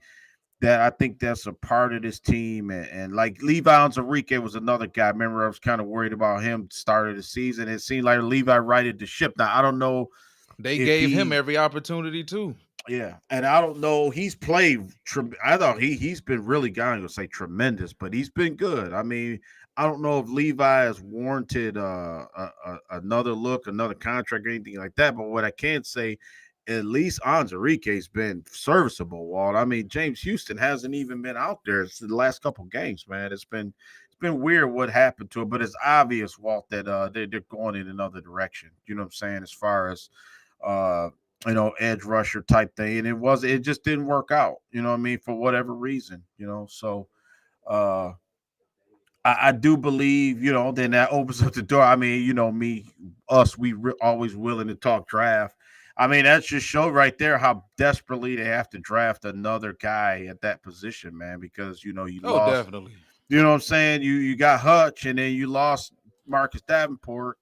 that I think that's a part of this team and like Levi Enrique was another guy. Remember, I was kind of worried about him start of the season. It seemed like Levi righted the ship. Now I don't know They if gave him he every opportunity too. yeah, and I don't know. He's played. I thought he's been really. I'm gonna say tremendous, but he's been good. I mean, I don't know if Levi has warranted another look, another contract, or anything like that. But what I can say, at least Enrique's been serviceable. Walt. I mean, James Houston hasn't even been out there. It's the last couple games, man. It's been weird what happened to it, but it's obvious, Walt, that they're going in another direction. You know what I'm saying? As far as uh edge rusher type thing. And it just didn't work out, you know what I mean, for whatever reason, So uh I do believe, then that opens up the door. I mean, always willing to talk draft. I mean, that just showed right there how desperately they have to draft another guy at that position, man, because you Oh, lost, definitely. you know what I'm saying? You got Hutch and then you lost Marcus Davenport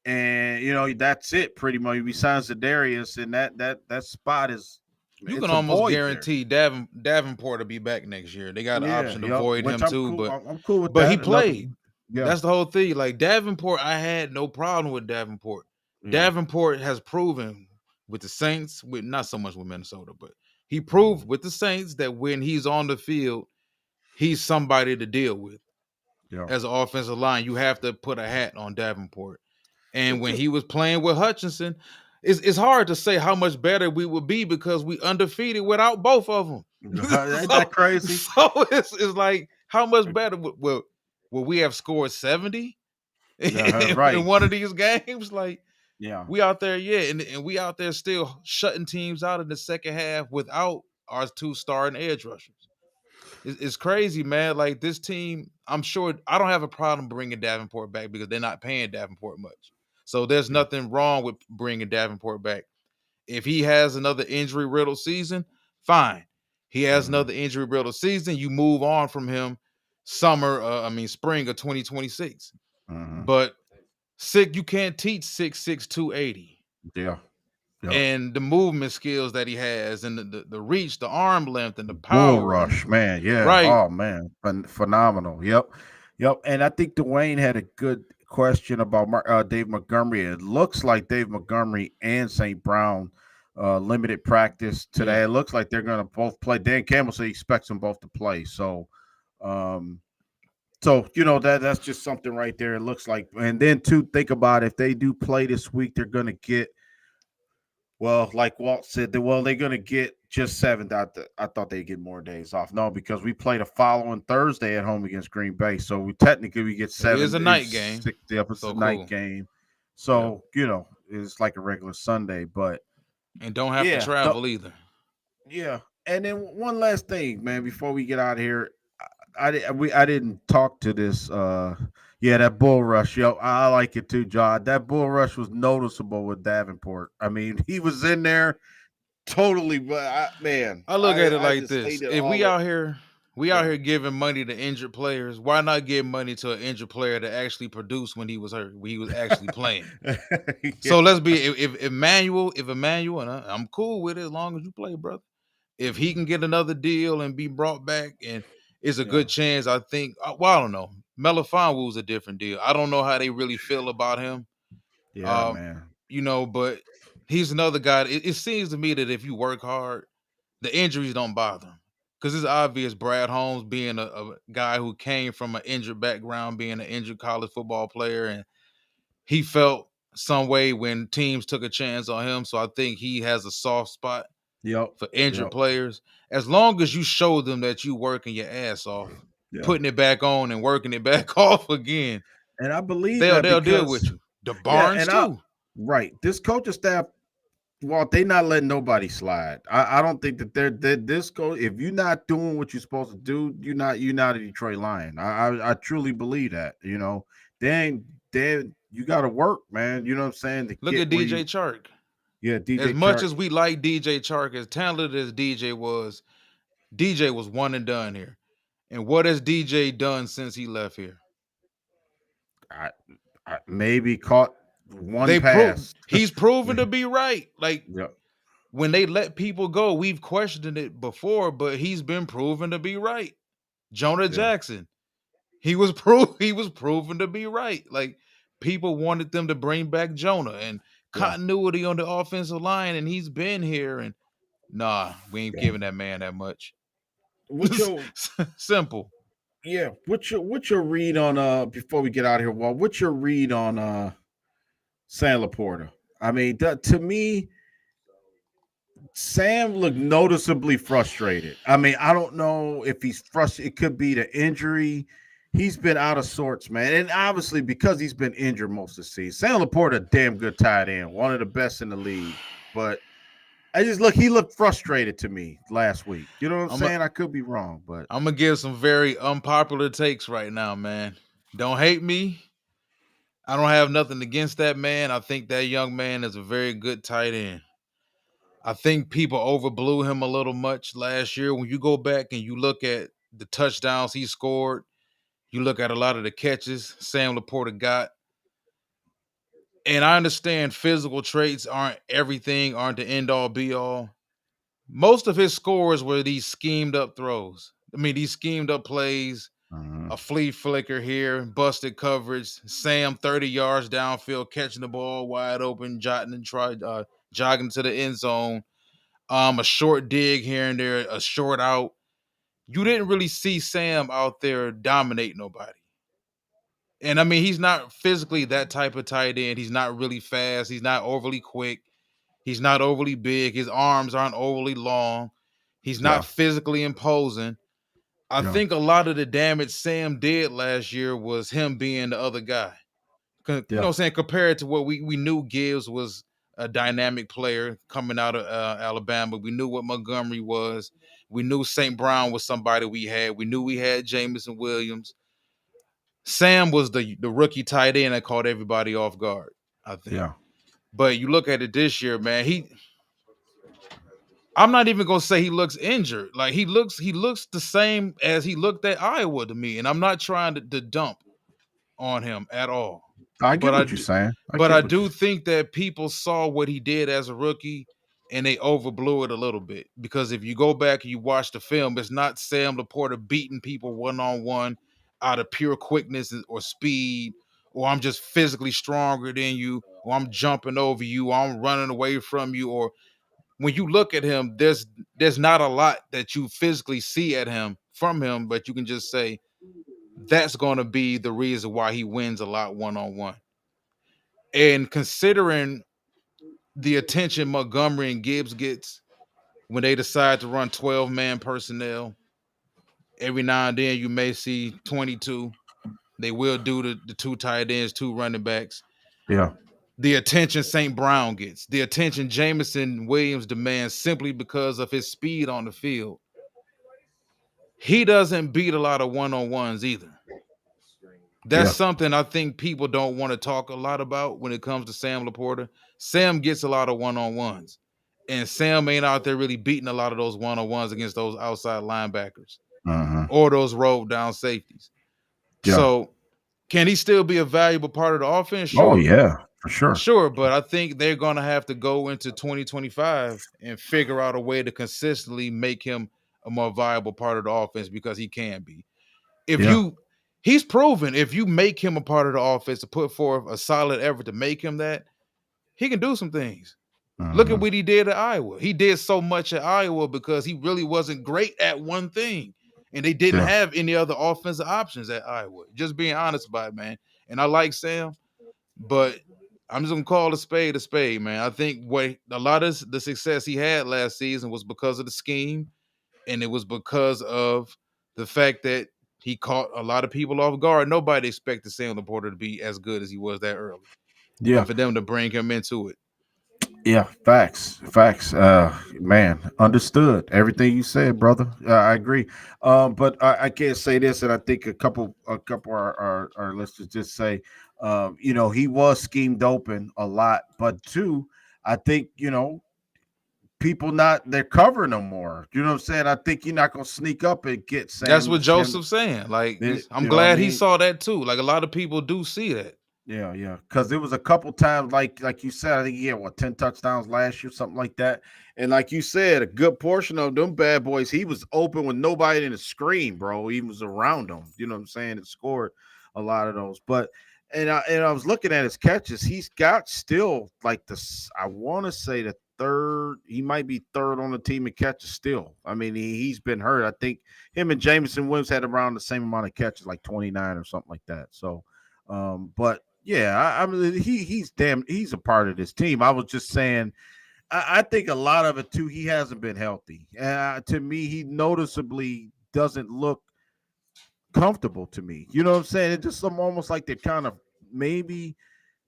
and that's it pretty much. Besides Zadarius, and that spot is You can it's a almost void there. guarantee Davenport to be back next year. They got an Yeah, option to yep. void Which him I'm too, cool. but I'm cool with he that. Another, played. yeah, That's the whole thing. Like Davenport, I had no problem with Davenport. yeah, Davenport has proven with the Saints, with not so much with Minnesota, but he proved with the Saints that when he's on the field, he's somebody to deal with. yeah. As an offensive line, you have to put a hat on Davenport. And It when just he was playing with Hutchinson, it's hard to say how much better we would be because we undefeated without both of them. ain't that crazy? It's like how much better will we have scored 70 in Right. one of these games? Like Yeah. we out there, yeah, and we out there still shutting teams out in the second half without our 2 starting edge rushers. It's crazy, man. Like this team, I'm sure I don't have a problem bringing Davenport back because they're not paying Davenport much. So there's Yeah. nothing wrong with bringing Davenport back. If he has another injury riddled season, fine. He has Mhm. another injury riddled season. You move on from him spring of 2026. Mhm. But you can't teach 6'6", 280. Yeah. Yep. And the movement skills that he has and the reach, the arm length and the Bull power and rush, man. Yeah. right. Oh man, phenomenal. Yep. Yep. And I think Dwayne had a good question about Dave Montgomery. It looks like Dave Montgomery and St. Brown limited practice today. Yeah. It looks like they're going to both play. Dan Campbell said he expects them both to play. Um, so that's just something right there. It looks like, and then to think about if they do play this week, they're going to get. Well, like Walt said, they're going to get just 7. I thought they'd get more days off. No, because we play the following Thursday at home against Green Bay, so we technically get 7. It is a night game. 6, it's So a cool. night game, so it's like a regular Sunday, but and don't have to travel either. Yeah, and then one last thing, man, before we get out of here, I didn't talk to this. That bull rush, yo, I like it too, John. That bull rush was noticeable with Davenport. I mean, he was in there totally, but I look at it like just this: hated if all we that. out here We out Yeah. here giving money to injured players. Why not give money to an injured player that actually produced when he was hurt, when he was actually playing? Yeah. So let's be if Emmanuel, and I'm cool with it as long as you play, brother. If he Mhm. can get another deal and be brought back, and it's a Yeah. good chance, I think. Well, I don't know. Melifonwu's a different deal. I don't know how they really feel about him. Yeah, Um, man. but he's another guy. It seems to me that if you work hard, the injuries don't bother him. Because it's obvious Brad Holmes being a guy who came from an injured background, being an injured college football player, and he felt some way when teams took a chance on him. So I think he has a soft spot Yep. for injured Yep. players. As long as you show them that you working your ass off, Yeah. putting it back on and working it back off again, And I believe they'll that they'll deal with because you. The yeah, Barnes and I too. right. This coaching staff, well, they not letting nobody slide. I don't think that they're this coach. If you're not doing what you're supposed to do, you're not a Detroit Lion. I truly believe that. They you got to work, man. You know what I'm saying to Look get at where DJ you. Chark. Yeah, As DJ much Chark. as we like DJ Chark, as talented as DJ was one and done here. And what has DJ done since he left here? I, I maybe caught one They prove pass. he's proven to be right. Like Yep. when they let people go, we've questioned it before, but he's been proven to be right. Jonah Yeah. Jackson, he was proven to be right. Like people wanted them to bring back Jonah and Yeah. continuity on the offensive line, and he's been here. And nah, we ain't Yeah. giving that man that much. What's your Simple. yeah? What's your read on before we get out of here? Well, what's your read on Sam Laporta? I mean, to me, Sam looked noticeably frustrated. I mean, I don't know if he's frustrated. It could be the injury. He's been out of sorts, man. And obviously, because he's been injured most of the season, Sam Laporta, a damn good tight end, one of the best in the league. But he looked frustrated to me last week. You know what I'm I'm a, saying? I could be wrong, but I'm gonna give some very unpopular takes right now, man. Don't hate me. I don't have nothing against that man. I think that young man is a very good tight end. I think people overblew him a little much last year. When you go back and you look at the touchdowns he scored, you look at a lot of the catches Sam Laporta got. And I understand physical traits aren't everything, aren't the end all be all. Most of his scores were these schemed up throws. I mean, these schemed up plays, uh, a flea flicker here, busted coverage, Sam 30 yards downfield, catching the ball wide open, jogging to the end zone, a short dig here and there, a short out. You didn't really see Sam out there dominate nobody. And I mean, he's not physically that type of tight end. He's not really fast. He's not overly quick. He's not overly big. His arms aren't overly long. He's not yeah, physically imposing. I yeah, think a lot of the damage Sam did last year was him being the other guy. You know what yeah, I'm saying? Compared to what we knew Gibbs was a dynamic player coming out of Alabama. We knew what Montgomery was. We knew St. Brown was somebody we had. We knew we had Jameson Williams. Sam was the rookie tight end that caught everybody off guard, I think. yeah, But you look at it this year, man, I'm not even gonna say he looks injured. Like he looks the same as he looked at Iowa to me. And I'm not trying to dump on him at all. I But get I what you're do, saying. I but get I what do you. think that people saw what he did as a rookie and they overblew it a little bit. Because if you go back and you watch the film, it's not Sam Laporta beating people one on one out of pure quickness or speed, or I'm just physically stronger than you, or I'm jumping over you, or I'm running away from you. Or when you look at him, there's not a lot that you physically see at him from him, but you can just say that's going to be the reason why he wins a lot one on one. And considering the attention Montgomery and Gibbs gets when they decide to run 12-man personnel, every now and then you may see 22. They will do the two tight ends, two running backs. Yeah, The attention St. Brown gets, the attention Jameson Williams demands simply because of his speed on the field. He doesn't beat a lot of one-on-ones either. That's yeah, something I think people don't want to talk a lot about when it comes to Sam Laporta. Sam gets a lot of one-on-ones, and Sam ain't out there really beating a lot of those one-on-ones against those outside linebackers. or those rolled down safeties. Yeah. So can he still be a valuable part of the offense? Oh Sure. yeah, for sure. Sure, but I think they're going to have to go into 2025 and figure out a way to consistently make him a more viable part of the offense because he can be. If Yeah. you He's proven if you make him a part of the offense to put forth a solid effort to make him that, he can do some things. Look at what he did at Iowa. He did so much at Iowa because he really wasn't great at one thing. And they didn't Yeah. have any other offensive options at Iowa. Just being honest about it, man. And I like Sam, but I'm just gonna call a spade, man. I think what a lot of the success he had last season was because of the scheme, and it was because of the fact that he caught a lot of people off guard. Nobody expected Sam Laporta to be as good as he was that early, Yeah. and for them to bring him into it. Yeah, facts. Man, understood everything you said, brother. I agree. But I can't say this, and I think a couple our listeners just say, he was schemed open a lot, but two, I think people not they're covering him more. You know what I'm saying? I think you're not gonna sneak up and get That's Sam. what Joseph's saying. Like, I'm You know what I glad he mean? saw that too. Like a lot of people do see that. Yeah. Because there was a couple times, like you said, I think he had 10 touchdowns last year, something like that. And like you said, a good portion of them bad boys, he was open with nobody in the screen, bro. He was around them. You know what I'm saying? And scored a lot of those. But and I was looking at his catches. He's got still like I want to say the third. He might be third on the team in catches still. I mean, he's been hurt. I think him and Jameson Williams had around the same amount of catches, like 29 or something like that. So, but yeah, I mean he's a part of this team. I was just saying, I think a lot of it too. He hasn't been healthy. To me, he noticeably doesn't look comfortable to me. You know what I'm saying? It's just almost like they're kind of maybe.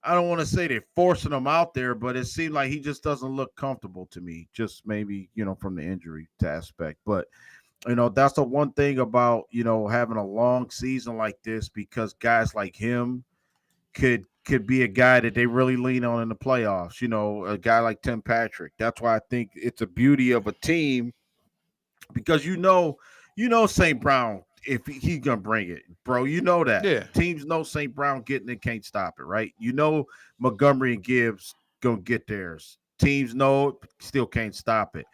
I don't want to say they're forcing him out there, but it seemed like he just doesn't look comfortable to me. Just maybe from the injury aspect, but that's the one thing about having a long season like this because guys like him could be a guy that they really lean on in the playoffs. A guy like Tim Patrick. That's why I think it's a beauty of a team because St. Brown if he's gonna bring it, bro. You know that Yeah. teams know St. Brown getting it can't stop it, right? Montgomery and Gibbs gonna get theirs. Teams know it, still can't stop it.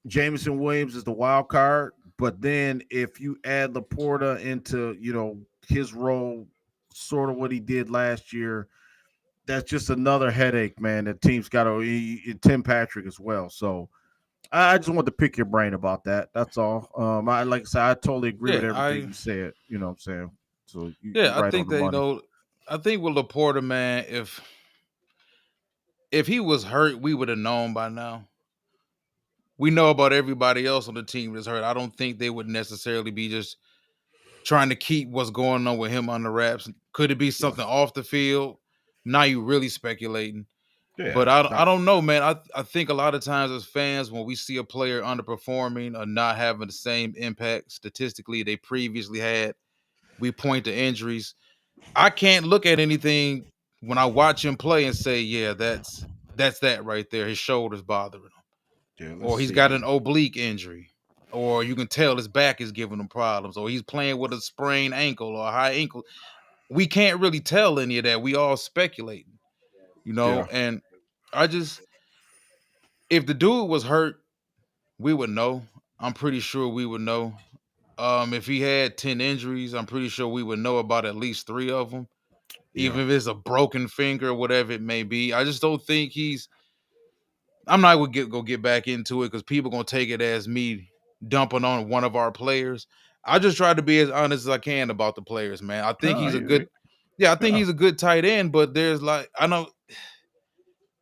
Jameson Williams is the wild card, but then if you add Laporta into his role, sort of what he did last year, that's just another headache, man. The team's got to Tim Patrick as well. So I just want to pick your brain about that. That's all. I like I said, I totally agree with Yeah, everything you said. You know what I'm saying? So you're I right on think the that money. I think with Laporta, man, if he was hurt, we would have known by now. We know about everybody else on the team that's hurt. I don't think they would necessarily be just trying to keep what's going on with him under wraps. Could it be Yeah, something off the field? Now you really speculating. yeah, But I don't know, man. I think a lot of times as fans, when we see a player underperforming or not having the same impact statistically they previously had, we point to injuries. I can't look at anything when I watch him play and say, yeah, that's that right there. His shoulder's bothering him. yeah. Let's Or he's see got an here. oblique injury. Or you can tell his back is giving him problems. Or he's playing with a sprained ankle or a high ankle. We can't really tell any of that. We all speculating, Yeah, and I just if the dude was hurt, we would know. I'm pretty sure we would know. If he had 10 injuries, I'm pretty sure we would know about at least 3 of them, yeah. even if it's a broken finger, whatever it may be. I just don't think I'm not gonna get back into it because people gonna take it as me dumping on one of our players. I just try to be as honest as I can about the players, man. I think Oh, he's a good, yeah, I think yeah. he's a good tight end, but there's like I know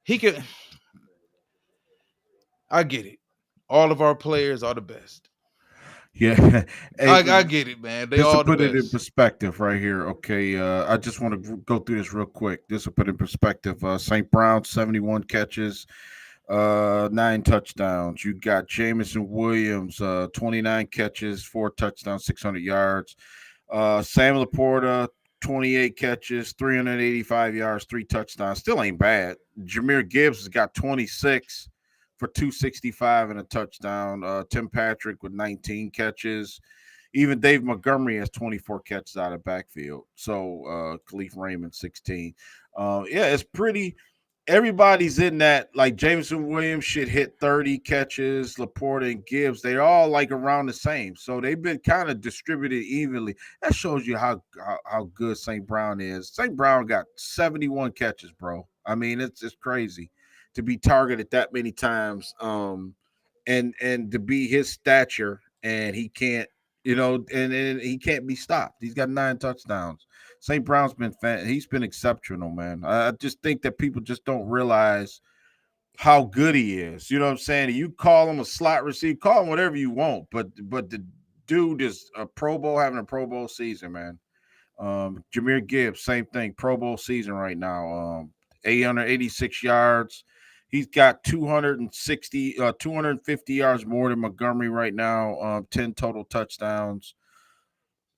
he could. I get it. All of our players are the best. Yeah. Hey, I get it, man. They just to all the put it in best. perspective right here, okay. I just want to go through this real quick. This will put in perspective. St. Brown, 71 catches, 9 touchdowns. You got Jameson Williams, 29 catches, 4 touchdowns, 600 yards. Sam Laporta, 28 catches, 385 yards, 3 touchdowns. Still ain't bad. Jameer Gibbs has got 26, for 265 and a touchdown. Tim Patrick with 19 catches. Even Dave Montgomery has 24 catches out of backfield. So Khalif Raymond 16. Yeah, it's pretty. Everybody's in that. Like Jameson Williams should hit 30 catches. Laporta and Gibbs, they're all like around the same. So they've been kind of distributed evenly. That shows you how good St. Brown is. St. Brown got 71 catches, bro. I mean, it's crazy to be targeted that many times. And to be his stature, and he can't, and he can't be stopped. He's got 9 touchdowns. St. Brown's been he's been exceptional, man. I just think that people just don't realize how good he is. You know what I'm saying? You call him a slot receiver, call him whatever you want, but the dude is a Pro Bowl, having a Pro Bowl season, man. Jahmyr Gibbs, same thing, Pro Bowl season right now. 886 yards. He's got 250 yards more than Montgomery right now. 10 total touchdowns.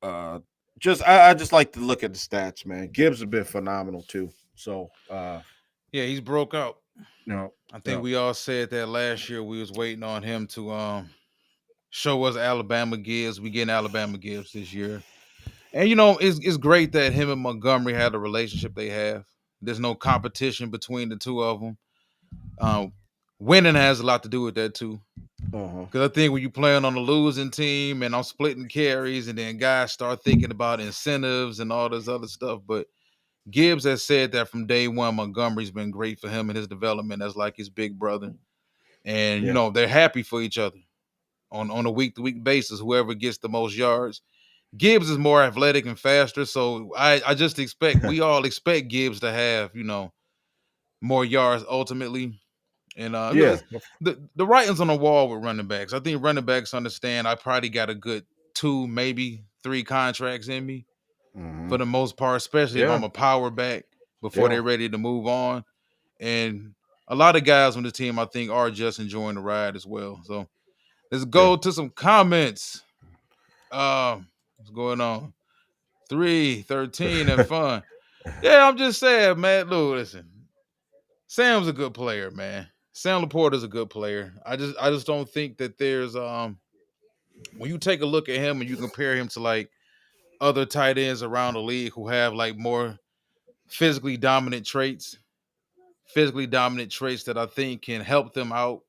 I just like to look at the stats, man. Gibbs has been phenomenal too. So Yeah, he's broke out. No, I think we all said that last year. We was waiting on him to show us Alabama Gibbs. We getting Alabama Gibbs this year. And it's great that him and Montgomery had a relationship they have. There's no competition between the two of them. Winning has a lot to do with that too. Because I think when you playing on a losing team and I'm splitting carries, and then guys start thinking about incentives and all this other stuff. But Gibbs has said that from day one, Montgomery's been great for him and his development as like his big brother. And they're happy for each other on a week-to-week basis. Whoever gets the most yards. Gibbs is more athletic and faster, so I just expect we all expect Gibbs to have more yards ultimately. And the writing's on the wall with running backs. I think running backs understand I probably got a good 2, maybe 3 contracts in me for the most part, especially if I'm a power back before they're ready to move on. And a lot of guys on the team I think are just enjoying the ride as well. So let's go to some comments. What's going on? 313 and fun. Yeah, I'm just saying, man. Look, listen. Sam's a good player, man. Sam Laporta's a good player. I just don't think that there's when you take a look at him and you compare him to like other tight ends around the league who have like more physically dominant traits that I think can help them out.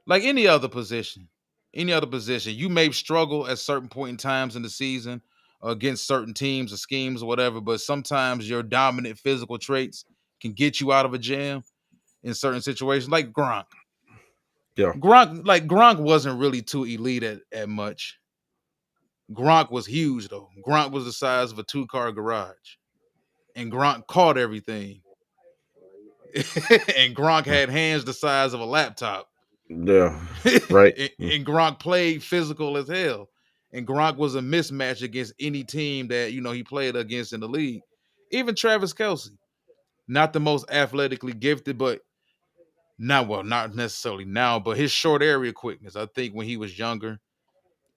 Like any other position, you may struggle at certain point in times in the season against certain teams or schemes or whatever, but sometimes your dominant physical traits can get you out of a jam in certain situations, like Gronk. Yeah. Gronk wasn't really too elite at much. Gronk was huge though. Gronk was the size of a 2-car garage. And Gronk caught everything. And Gronk had hands the size of a laptop. Yeah. Right. and Gronk played physical as hell. And Gronk was a mismatch against any team that, he played against in the league. Even Travis Kelce. Not the most athletically gifted, but not necessarily now, but his short area quickness, I think when he was younger,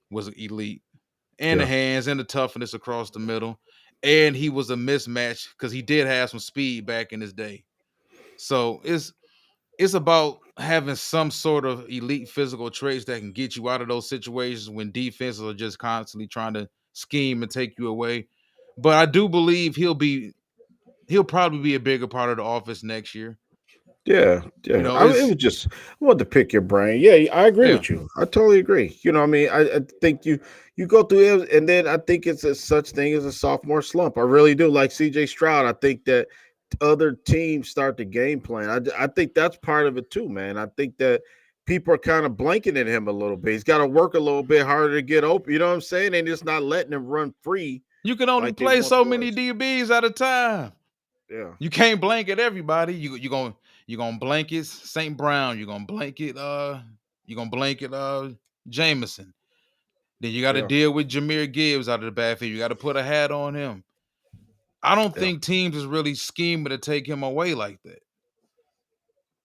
was elite. And the hands and the toughness across the middle. And he was a mismatch because he did have some speed back in his day. So it's about having some sort of elite physical traits that can get you out of those situations when defenses are just constantly trying to scheme and take you away. But I do believe he'll probably be a bigger part of the offense next year. Yeah. I wanted to pick your brain. Yeah, I agree with you. I totally agree. I think you go through it, and then I think it's a such thing as a sophomore slump. I really do. Like CJ Stroud, I think that other teams start the game plan. I think that's part of it too, man. I think that people are kind of blanketing him a little bit. He's got to work a little bit harder to get open. You know what I'm saying? And just not letting him run free. You can only play so many DBs at a time. Yeah. You can't blanket everybody. You're gonna blanket St. Brown. You're gonna blanket Jameson. Then you got to deal with Jahmyr Gibbs out of the backfield. You got to put a hat on him. I don't think teams is really scheming to take him away like that.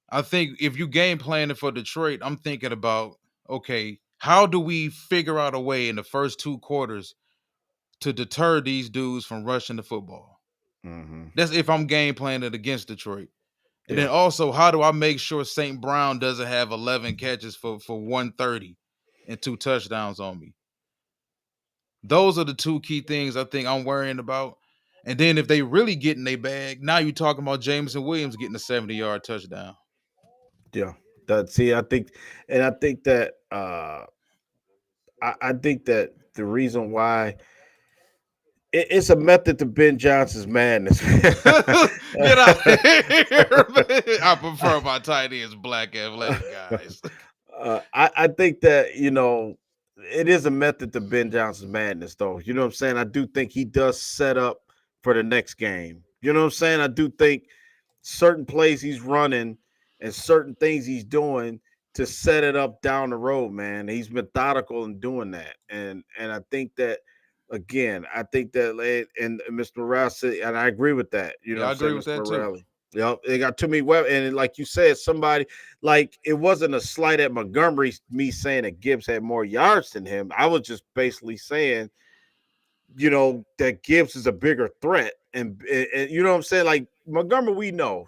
I think if you game planning for Detroit, I'm thinking about, okay, how do we figure out a way in the first 2 quarters to deter these dudes from rushing the football? Mm-hmm. That's if I'm game planning against Detroit. And then Yeah. also, how do I make sure St. Brown doesn't have 11 catches for 130 and 2 touchdowns on me? Those are the two key things I think I'm worrying about. And then if they really get in their bag, now you're talking about Jameson Williams getting a 70-yard touchdown. Yeah. I think, and I think that I think that the reason why it's a method to Ben Johnson's madness. Get out of here, man. I prefer my tight ends black athletic guys. I think that it is a method to Ben Johnson's madness, though. You know what I'm saying? I do think he does set up for the next game. You know what I'm saying? I do think certain plays he's running and certain things he's doing to set it up down the road, man. He's methodical in doing that, and I think that again, I think that and Mr. Morale said, and I agree with that. You know Yeah, what I I'm agree saying, with Mr. that too. Morale? Yep, they got too many weapons, and like you said, somebody like it wasn't a slight at Montgomery. Me saying that Gibbs had more yards than him, I was just basically saying, that Gibbs is a bigger threat, and you know what I'm saying. Like Montgomery, we know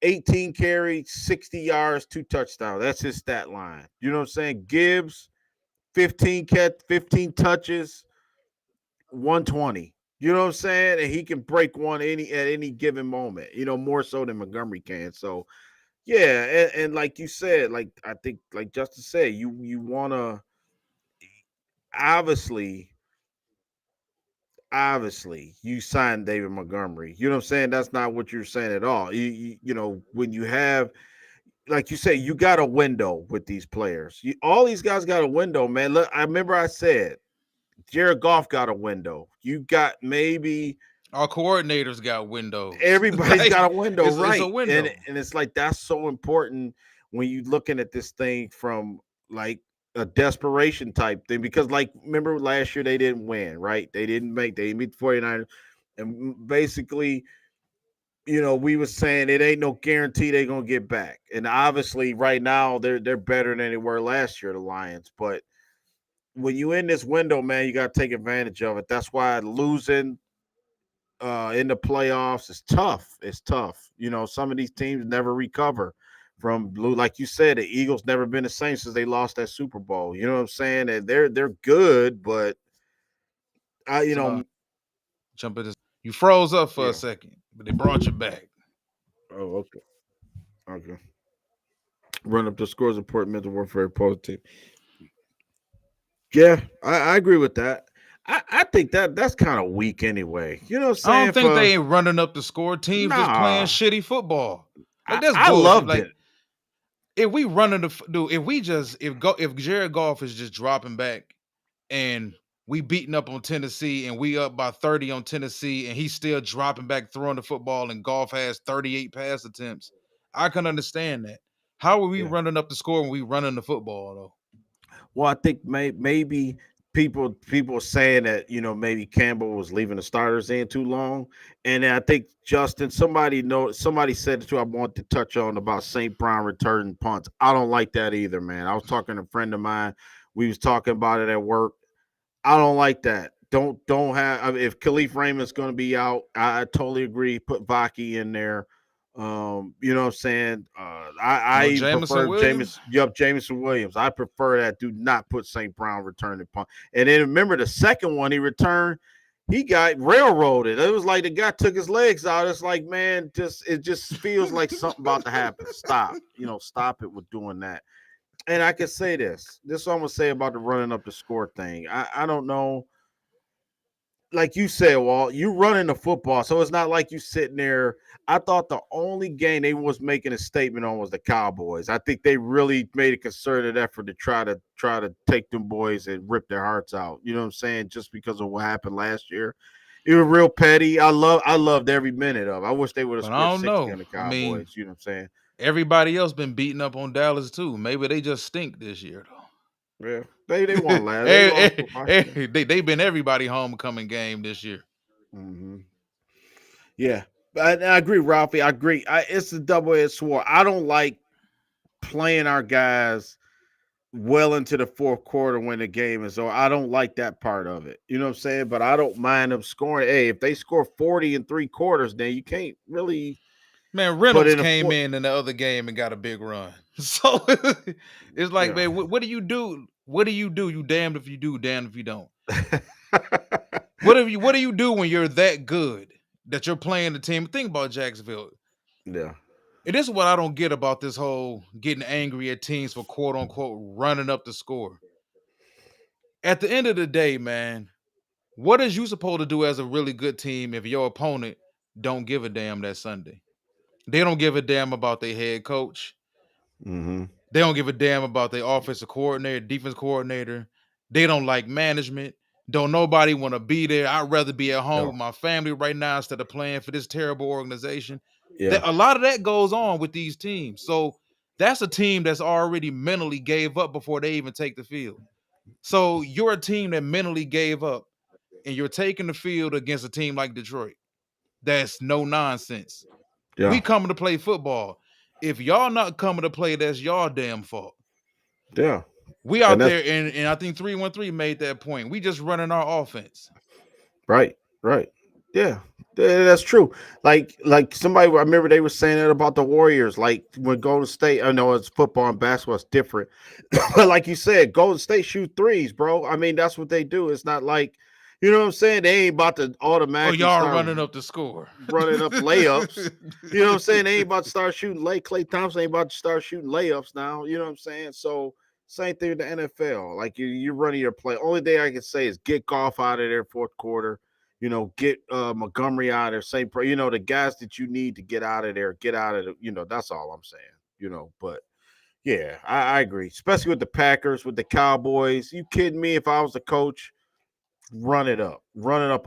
18 carries, 60 yards, 2 touchdowns. That's his stat line. You know what I'm saying? Gibbs, 15 touches, 120. You know what I'm saying? And he can break one at any given moment, more so than Montgomery can. So yeah, and like you said, like I think like Justin said, you wanna obviously you signed David Montgomery. You know what I'm saying? That's not what you're saying at all. When you have, like you say, you got a window with these players. All these guys got a window, man. Look, I remember I said Jared Goff got a window. You got maybe Our coordinators got windows. everybody's Like got a window, it's a right? And window. and it's like that's so important when you looking at this thing from like a desperation type thing. Because like remember last year they didn't win, right? They didn't beat the 49ers. And basically, we were saying it ain't no guarantee they're gonna get back. And obviously right now they're better than they were last year, the Lions. But when you in this window, man, you gotta take advantage of it. That's why losing in the playoffs is tough. It's tough. Some of these teams never recover from blue. Like you said, the Eagles never been the same since they lost that Super Bowl. You know what I'm saying? And they're good, but I, Somebody jump in this. You froze up for a yeah. second, but they brought you back. Oh, okay. Okay. Run up the scores report, mental warfare positive. Yeah, I agree with that. I think that's kind of weak anyway. You know what I'm I don't saying? think For they ain't running up the score. Teams just playing nah, shitty football. Like that's I bullshit. loved Like it. if we running the dude, if Jared Goff is just dropping back and we beating up on Tennessee and we up by 30 on Tennessee and he's still dropping back throwing the football and Goff has 38 pass attempts, I can understand that. How are we Yeah. running up the score when we running the football though? Well, I think maybe people saying that maybe Campbell was leaving the starters in too long, and then I think Justin somebody said it too. I want to touch on about St. Brown returning punts. I don't like that either, man. I was talking to a friend of mine. We was talking about it at work. I don't like that. Don't have if Khalif Raymond's going to be out. I totally agree. Put Vaki in there. You know what I'm saying? I No even Jameson prefer Williams? Jameson Williams. I prefer that. Do not put St. Brown returning punt. And then remember the second one he returned, he got railroaded. It was like the guy took his legs out. It's like, man, it just feels like something about to happen. Stop. Stop it with doing that. And I can say this. This is what I'm gonna say about the running up the score thing. I don't know. Like you said, Walt, you running the football, so it's not like you sitting there. I thought the only game they was making a statement on was the Cowboys. I think they really made a concerted effort to try to take them boys and rip their hearts out. You know what I'm saying? Just because of what happened last year, it was real petty. I loved every minute of it. I wish they would have But I scored don't 60 know. on the I mean, Cowboys. You know what I'm saying? everybody else been beating up on Dallas too. Maybe they just stink this year Yeah, they though. won last. They lost. They been everybody homecoming game this year. Mm-hmm. Yeah, I agree, Ralphie. I agree. It's a double-edged sword. I don't like playing our guys well into the fourth quarter when the game is over. I don't like that part of it. You know what I'm saying? But I don't mind them scoring. Hey, if they score 40 in 3 quarters, then you can't really. Man, But Reynolds in the came fourth, in the other game and got a big run. So it's like, yeah. man, what do you do? What do you do? You damned if you do, damned if you don't. What do you do when you're that good that you're playing the team? Think about Jacksonville. Yeah. And this is what I don't get about this whole getting angry at teams for quote unquote running up the score. At the end of the day, man, what is you supposed to do as a really good team if your opponent don't give a damn that Sunday? They don't give a damn about their head coach. Mm-hmm. They don't give a damn about their offensive coordinator, defense coordinator. They don't like management. Don't nobody want to be there. I'd rather be at home No. with my family right now instead of playing for this terrible organization. Yeah. That a lot of that goes on with these teams. So that's a team that's already mentally gave up before they even take the field. So you're a team that mentally gave up, and you're taking the field against a team like Detroit. That's no nonsense. We Yeah. coming to play football. If y'all not coming to play, that's y'all damn fault. Yeah. We And out that's there, and I think 313 made that point. We just running our offense. right. Right. Yeah. That's true. Like somebody, I remember they were saying that about the Warriors. Like when Golden State, I know it's football and basketball, it's different. But like you said, Golden State shoot threes, bro. I mean, that's what they do. It's not like, you know what I'm saying? They ain't about to Oh, automatically y'all start running up the score. running up layups. You know what I'm saying? They ain't about to start shooting Clay Thompson ain't about to start shooting layups now. You know what I'm saying? So same thing with the NFL. Like you're running your play. Only thing I can say is get Goff out of there fourth quarter. You know, get Montgomery out of there. You know, the guys that you need to get out of there, get out of the, you know, that's all I'm saying. You know, but yeah, I agree. Especially with the Packers, with the Cowboys. You kidding me? If I was the coach, run it up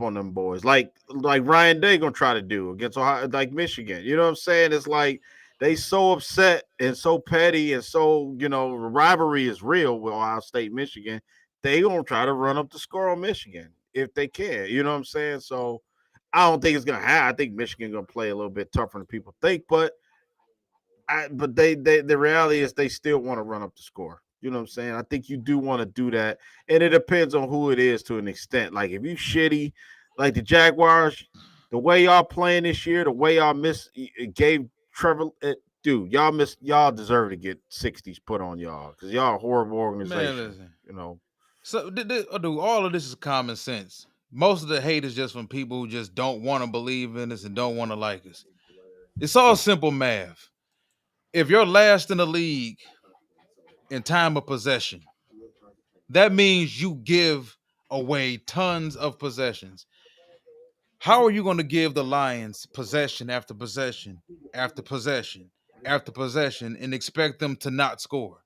on them boys, like Ryan Day gonna try to do against Ohio, like Michigan. You know what I'm saying? It's like they so upset and so petty and so rivalry is real with Ohio State, Michigan. They gonna try to run up the score on Michigan if they can. You know what I'm saying? So I don't think it's gonna happen. I think Michigan gonna play a little bit tougher than people think, but they the reality is they still want to run up the score. You know what I'm saying? I think you do want to do that, and it depends on who it is to an extent. Like if you shitty, like the Jaguars, the way y'all playing this year, the way y'all gave Trevor, dude, y'all deserve to get 60s put on y'all because y'all a horrible Man, organization. listen. You know, So, dude, all of this is common sense. Most of the hate is just from people who just don't want to believe in us and don't want to like us. It's all simple math. If you're last in the league in time of possession, that means you give away tons of possessions. How are you going to give the Lions possession after possession after possession after possession and expect them to not score?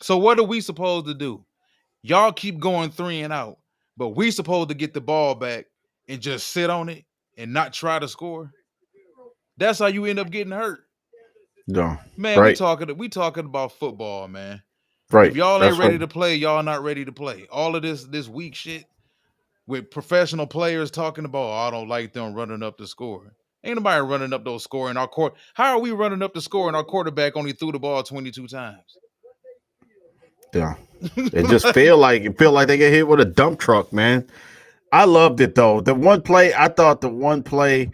So what are we supposed to do? Y'all keep going 3 and out, but we supposed to get the ball back and just sit on it and not try to score? That's how you end up getting hurt. no, Man, right, we talking about football, man. If right. y'all ain't That's what. ready to play, y'all not ready to play. All of this weak shit with professional players talking about, oh, I don't like them running up the score. Ain't nobody running up those score in our court. How are we running up the score and our quarterback only threw the ball 22 times? Yeah, it feel like they get hit with a dump truck, man. I loved it though. The one play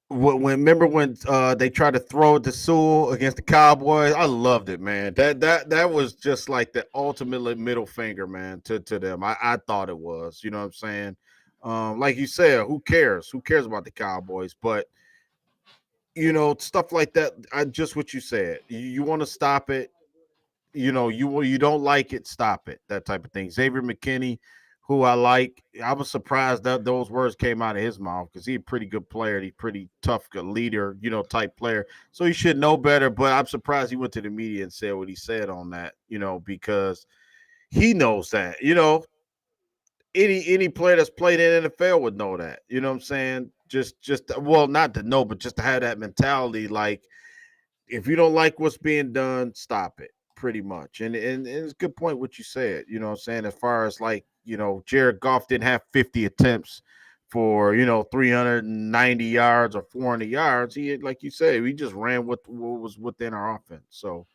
remember when they tried to throw it to Sewell against the Cowboys? I loved it, man. That was just like the ultimate middle finger, man, to them. I thought it was. You know what I'm saying? Like you said, who cares? Who cares about the Cowboys? But stuff like that. Just what you said. You want to stop it. You don't like it, stop it. That type of thing. Xavier McKinney, who I like, I was surprised that those words came out of his mouth because he's a pretty good player. He's pretty tough, good leader, type player. So he should know better. But I'm surprised he went to the media and said what he said on that. Because he knows that. Any player that's played in NFL would know that. You know what I'm saying? Just well, not to know, but just to have that mentality, like if you don't like what's being done, stop it. Pretty much. And it's a good point what you said. You know what I'm saying? As far as like, Jared Goff didn't have 50 attempts for, 390 yards or 400 yards. He had, like you said, we just ran with what was within our offense. So,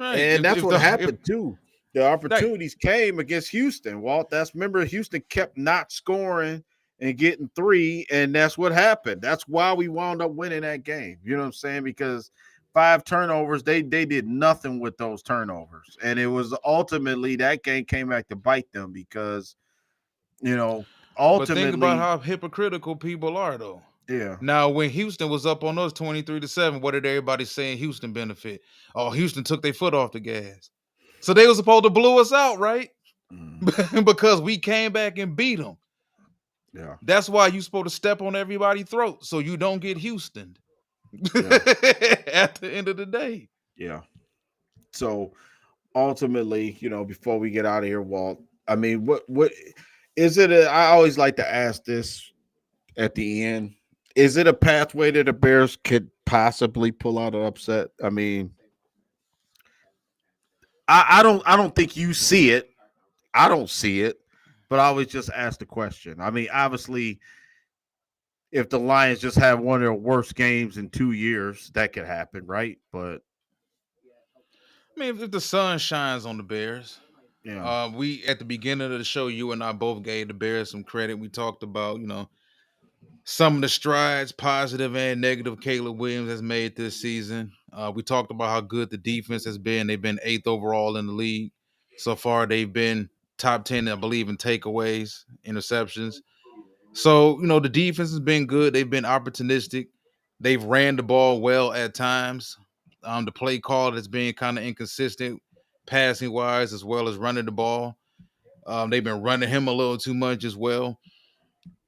Right. and that's If what the if happened too. The like opportunities came against Houston. Walt, remember Houston kept not scoring and getting 3, and that's what happened. That's why we wound up winning that game. You know what I'm saying? Because 5 turnovers, they did nothing with those turnovers, and it was ultimately that game came back to bite them because you know But think about ultimately, how hypocritical people are, though. yeah, Now, when Houston was up on us 23-7, what did everybody say in Houston benefit? Oh, Houston took their foot off the gas. So they were supposed to blow us out, right? mm, Because we came back and beat them. yeah, That's why you supposed to step on everybody's throat so you don't get Houston yeah, at the end of the day. yeah. So ultimately, before we get out of here, Walt, I mean, what is it? I always like to ask this at the end. Is it a pathway that the Bears could possibly pull out an upset? I mean, I don't think you see it. I don't see it, but I always just ask the question. I mean, obviously, if the Lions just have one of their worst games in 2 years, that could happen, right? But I mean, if the sun shines on the Bears, yeah, we at the beginning of the show, you and I both gave the Bears some credit. We talked about, some of the strides, positive and negative, Caleb Williams has made this season. We talked about how good the defense has been. They've been 8th overall in the league. So far, they've been top 10, I believe, in takeaways, interceptions. So, the defense has been good. They've been opportunistic. They've ran the ball well at times. The play call has been kind of inconsistent, passing wise, as well as running the ball. They've been running him a little too much as well.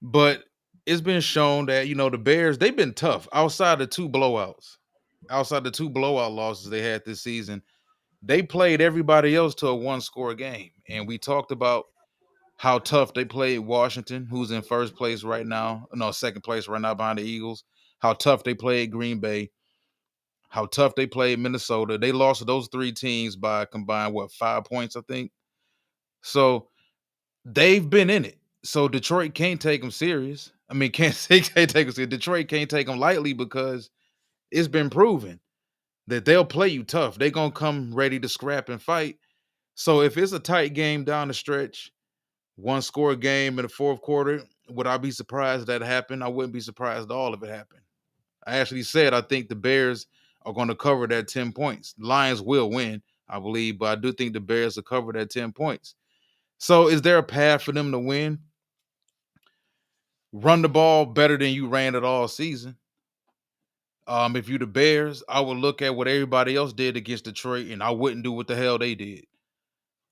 But it's been shown that, the Bears, they've been tough outside the two blowouts, outside the two blowout losses they had this season. They played everybody else to a one-score game. And we talked about how tough they played Washington, who's in first place right now, no, second place right now behind the Eagles, how tough they played Green Bay, how tough they played Minnesota. They lost to those 3 teams by combined, 5 points, I think. So they've been in it. So Detroit can't take them serious. I mean, can't take them serious. Detroit can't take them lightly because it's been proven that they'll play you tough. They're going to come ready to scrap and fight. So if it's a tight game down the stretch, one score game in the fourth quarter, would I be surprised that happened? I wouldn't be surprised at all if it happened. I actually said I think the Bears are going to cover that 10 points. Lions will win, I believe, but I do think the Bears will cover that 10 points. So is there a path for them to win? Run the ball better than you ran it all season. If you the Bears, I would look at what everybody else did against Detroit, and I wouldn't do what the hell they did.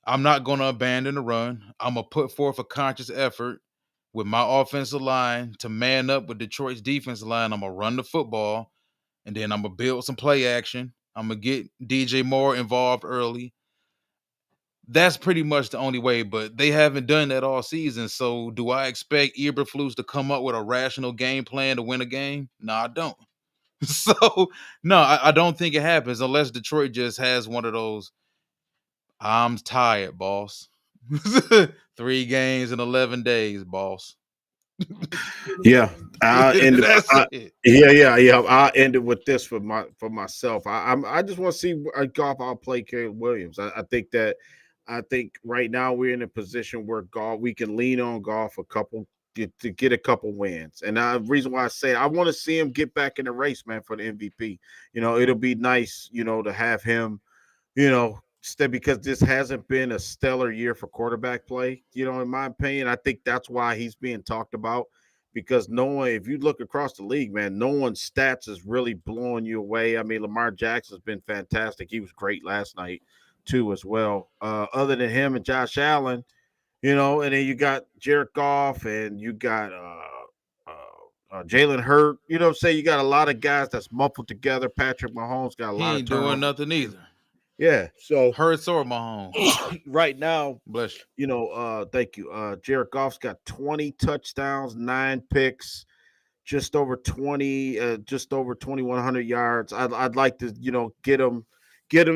I'm not going to abandon the run. I'm going to put forth a conscious effort with my offensive line to man up with Detroit's defensive line. I'm going to run the football, and then I'm going to build some play action. I'm going to get DJ Moore involved early. That's pretty much the only way, but they haven't done that all season. So do I expect Eberflus to come up with a rational game plan to win a game? No, I don't. So, no, I don't think it happens unless Detroit just has one of those, I'm tired, boss. 3 games in 11 days, boss. yeah. I end it. That's it. Yeah. I end it with this for myself. I just want to see golf. I'll play Caleb Williams. I think right now we're in a position where golf we can lean on golf to get a couple wins. And the reason why I say I want to see him get back in the race, man, for the MVP. It'll be nice, to have him, because this hasn't been a stellar year for quarterback play. In my opinion, I think that's why he's being talked about because no one, if you look across the league, man, no one's stats is really blowing you away. I mean, Lamar Jackson's been fantastic. He was great last night too, as well. Other than him and Josh Allen, and then you got Jared Goff and you got Jalen Hurt. You know what I'm saying? You got a lot of guys that's muffled together. Patrick Mahomes got a He lot of ain't doing turnovers. nothing either. Yeah. So Hurts or Mahomes. right now, Bless you. thank you. Jared Goff's got 20 touchdowns, 9 picks, just over 2,100 yards. I'd like to, get him.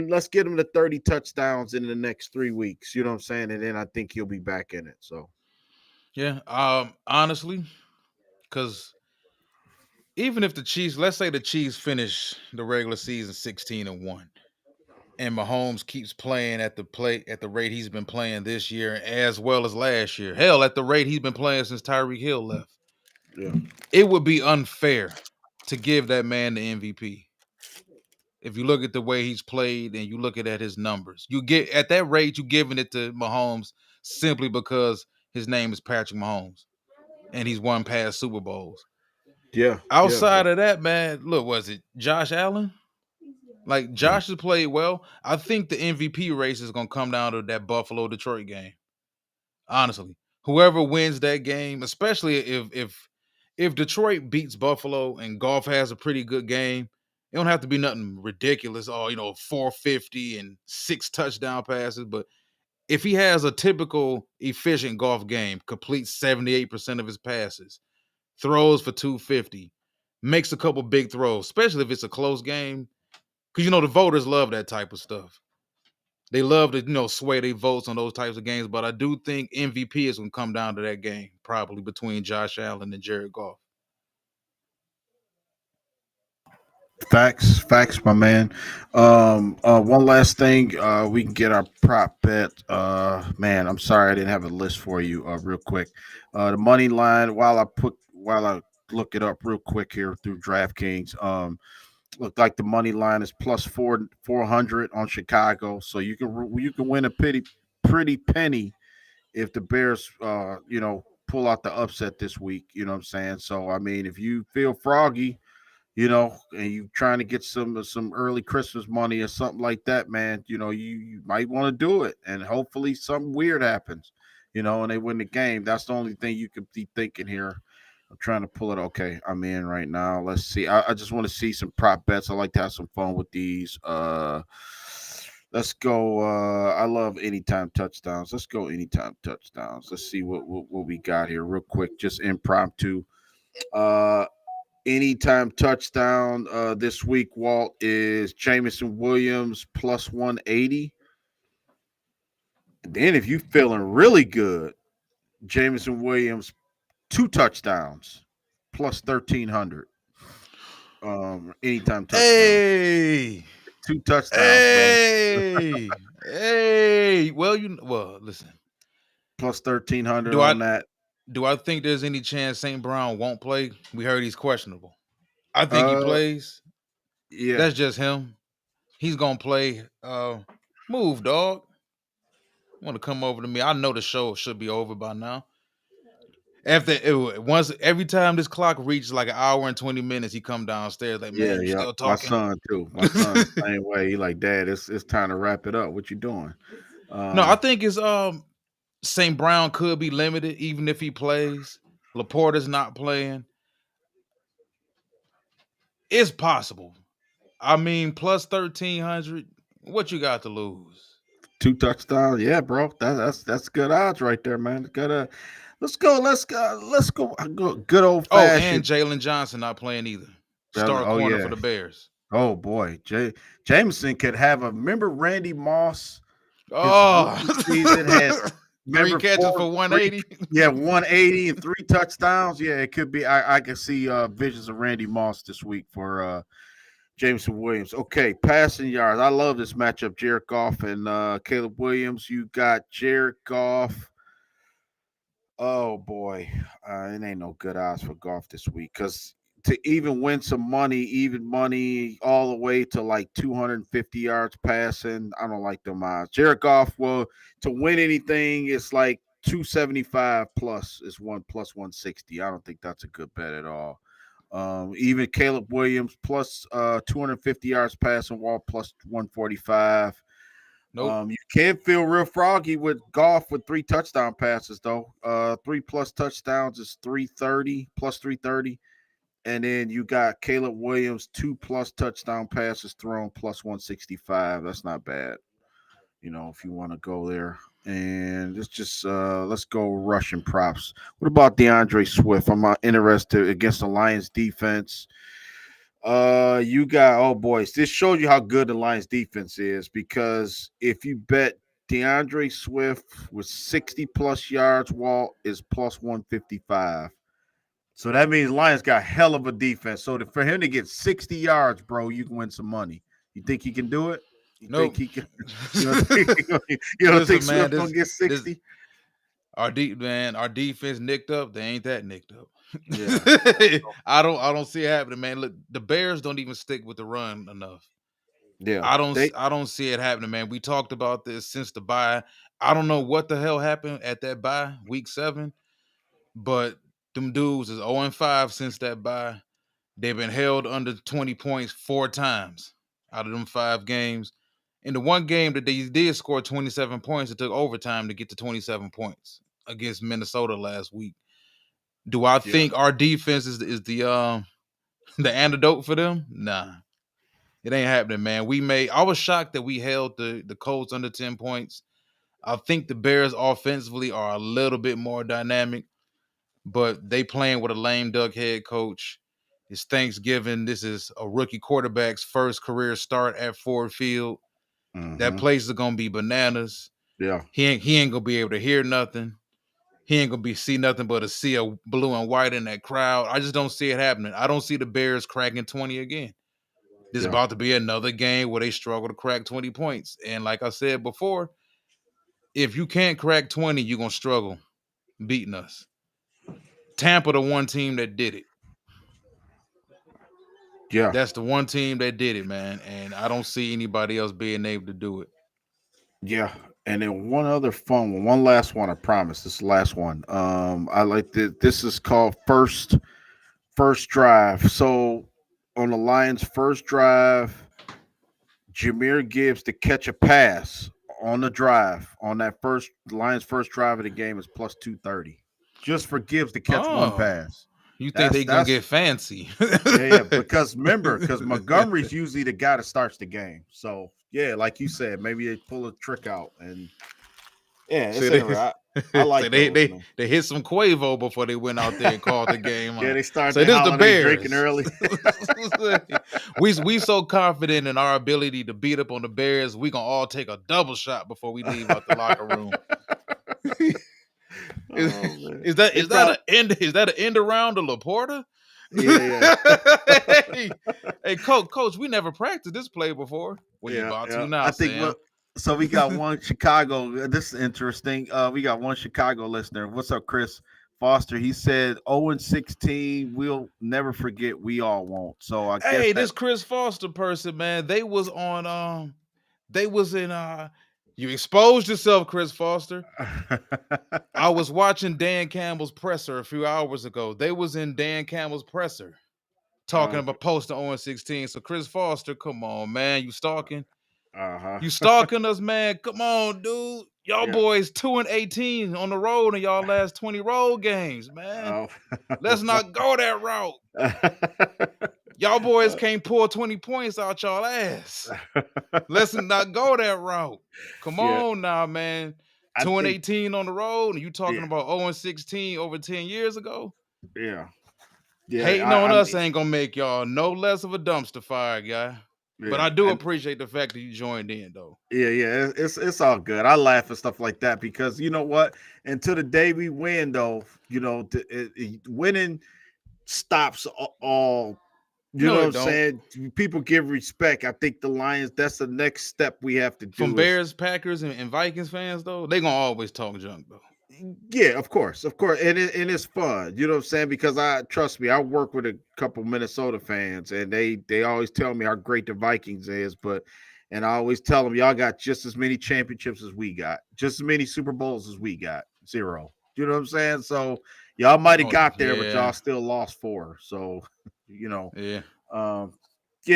Let's get him to 30 touchdowns in the next 3 weeks. You know what I'm saying? And then I think he'll be back in it. So Yeah. Honestly, because even if the Chiefs, let's say the Chiefs finish the regular season 16-1, and Mahomes keeps playing at the rate he's been playing this year as well as last year. Hell, at the rate he's been playing since Tyreek Hill left. Yeah. It would be unfair to give that man the MVP. If you look at the way he's played and you look at his numbers, you get at that rate, you giving it to Mahomes simply because his name is Patrick Mahomes and he's won past Super Bowls. Yeah. Yeah. Outside of that, man, look, was it Josh Allen? Like Yeah. Josh has played well. I think the MVP race is gonna come down to that Buffalo Detroit game. Honestly, whoever wins that game, especially if Detroit beats Buffalo and Goff has a pretty good game, it don't have to be nothing ridiculous. Oh, 450 and 6 touchdown passes. But if he has a typical efficient Goff game, completes 78% of his passes, throws for 250, makes a couple big throws, especially if it's a close game, because the voters love that type of stuff. They love to, sway their votes on those types of games. But I do think MVP is going to come down to that game, probably between Josh Allen and Jared Goff. Facts, my man. One last thing, we can get our prop bet. Man, I'm sorry I didn't have a list for you. Real quick, the money line. While I look it up real quick here through DraftKings. Look like the money line is plus 400 on Chicago, so you can win a pretty penny if the Bears, pull out the upset this week. You know what I'm saying? So I mean, if you feel froggy, and you trying to get some early Christmas money or something like that, man, you might want to do it, and hopefully something weird happens, and they win the game. That's the only thing you could be thinking here. I'm trying to pull it. Okay, I'm in right now. Let's see. I just want to see some prop bets. I like to have some fun with these. Let's go. I love anytime touchdowns. Let's go anytime touchdowns. Let's see what we got here real quick, just impromptu. Uh, Anytime touchdown this week, Walt, is Jameson Williams plus 180. And then if you feeling really good, Jameson Williams 2 touchdowns plus 1,300. Anytime touchdown. Hey, 2 touchdowns, hey, hey. Well, listen. Plus 1,300 on that. Do I think there's any chance St. Brown won't play? We heard he's questionable. I think he Uh, plays. Yeah. That's just him. He's gonna play. Move, dog. Want to come over to me? I know the show should be over by now. Every time this clock reaches like an hour and 20 minutes, he come downstairs like, man, you still My talking? son too. My son the same way. He like, Dad, it's time to wrap it up. What you doing? No, I think it's St. Brown could be limited even if he plays. Laporta's not playing. It's possible. I mean, plus 1,300. What you got to lose? 2 touchdowns. Yeah, bro. That's good odds right there, man. Let's go. Good old Oh, and fashioned. Jalen Johnson not playing either. Star corner for the Bears. Oh boy, Jameson could have a. Remember Randy Moss? Oh, season had 3 catches for 180. 180 and 3 touchdowns. Yeah, it could be. I can see visions of Randy Moss this week for Jameson Williams. Okay, passing yards. I love this matchup, Jared Goff and Caleb Williams. You got Jared Goff. Oh boy, it ain't no good odds for Goff this week because to even win some money, even money all the way to like 250 yards passing, I don't like them odds. Jared Goff, well, to win anything, it's like 275 plus is 160. I don't think that's a good bet at all. Even Caleb Williams plus 250 yards passing, Wall plus 145. Nope. You can feel real froggy with Goff with 3 touchdown passes though. 3+ touchdowns is 330 plus 330, and then you got Caleb Williams 2+ touchdown passes thrown plus 165. That's not bad. If you want to go there. And let's go Russian props. What about DeAndre Swift? I'm interested against the Lions defense. You got, oh boys, this shows you how good the Lions defense is because if you bet DeAndre Swift with 60+ yards, Walt is plus 155. So that means Lions got hell of a defense. So for him to get 60 yards, bro, you can win some money. You think he can do it? You Nope. think he can? You don't think Swift gonna get 60? our defense nicked up. They ain't that nicked up. Yeah. I don't see it happening, man. Look, the Bears don't even stick with the run enough. Yeah. I don't see it happening, man. We talked about this since the bye. I don't know what the hell happened at that bye, week 7, but them dudes is 0-5 since that bye. They've been held under 20 points 4 times out of them 5 games. In the one game that they did score 27 points, it took overtime to get to 27 points against Minnesota last week. Do I Yeah. think our defense is the the antidote for them? Nah. It ain't happening, man. I was shocked that we held the Colts under 10 points. I think the Bears offensively are a little bit more dynamic, but they playing with a lame duck head coach. It's Thanksgiving. This is a rookie quarterback's first career start at Ford Field. That place is gonna be bananas. Yeah. He ain't gonna be able to hear nothing. He ain't gonna see nothing but a sea of blue and white in that crowd. I just don't see it happening. I don't see the Bears cracking 20 again. This is about to be another game where they struggle to crack 20 points. And like I said before, if you can't crack 20, you're gonna struggle beating us. Tampa, the one team that did it. Yeah. That's the one team that did it, man. And I don't see anybody else being able to do it. Yeah. And then one last one, I promise. This is the last one. I like this is called first drive. So on the Lions' first drive, Jameer Gibbs to catch a pass on the drive on that first Lions' first drive of the game is plus 230. Just for Gibbs to catch one pass. You think they gonna get fancy? Yeah, because remember, because Montgomery's usually the guy that starts the game. So yeah, like you said, maybe they pull a trick out, and yeah, it's interesting. I like they hit some Quavo before they went out there and called the game. Yeah, they started. So this the Bears drinking early. we so confident in our ability to beat up on the Bears. We gonna all take a double shot before we leave out the locker room. Is that an end around to Laporta? Yeah. Hey, coach, we never practiced this play before. Well, you about to now, I think. Sam. So we got one Chicago. This is interesting. We got one Chicago listener. What's up, Chris Foster? He said 0-16. We'll never forget. We all won't. So I guess this Chris Foster person, man, they was on. They was in. You exposed yourself, Chris Foster. I was watching Dan Campbell's presser a few hours ago. They was in Dan Campbell's presser talking about posting 0-16. So Chris Foster, come on, man, you stalking? You stalking us, man? Come on, dude. Y'all boys 2-18 on the road in y'all last 20 road games, man. Let's not go that route. Y'all boys can't pull 20 points out y'all ass. Let's not go that route. Come on now, man. 2-18 on the road, and you talking about 0-16 over 10 years ago? Yeah. Hating on us ain't gonna make y'all no less of a dumpster fire guy. Yeah. But I do appreciate the fact that you joined in, though. Yeah, it's all good. I laugh at stuff like that because you know what? Until the day we win, though, you know, winning stops all. You know what I'm saying? People give respect. I think the Lions, that's the next step we have to do. From Bears, Packers, and Vikings fans, though, they gonna always talk junk, though. Yeah, of course. And it's fun. You know what I'm saying? Because trust me, I work with a couple Minnesota fans, and they always tell me how great the Vikings is, and I always tell them, y'all got just as many championships as we got, just as many Super Bowls as we got. 0. You know what I'm saying? So y'all might have got there, but y'all still lost 4. So, you know. Yeah.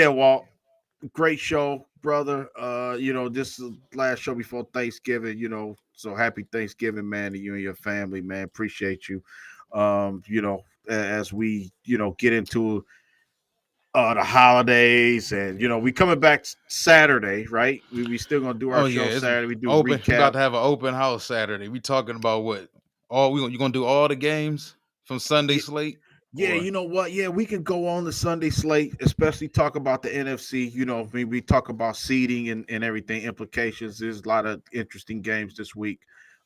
Walt, great show, brother. You know, this is the last show before Thanksgiving, you know. So happy Thanksgiving, man, to you and your family, man. Appreciate you. You know, as we, you know, get into the holidays, and you know, we coming back Saturday, right? We still gonna do our show Saturday. We do open. Recap. We about to have an open house Saturday. We talking about what? You gonna do all the games from Sunday slate? Yeah, you know what? Yeah, we can go on the Sunday slate, especially talk about the NFC. You know, we talk about seeding and everything, implications. There's a lot of interesting games this week.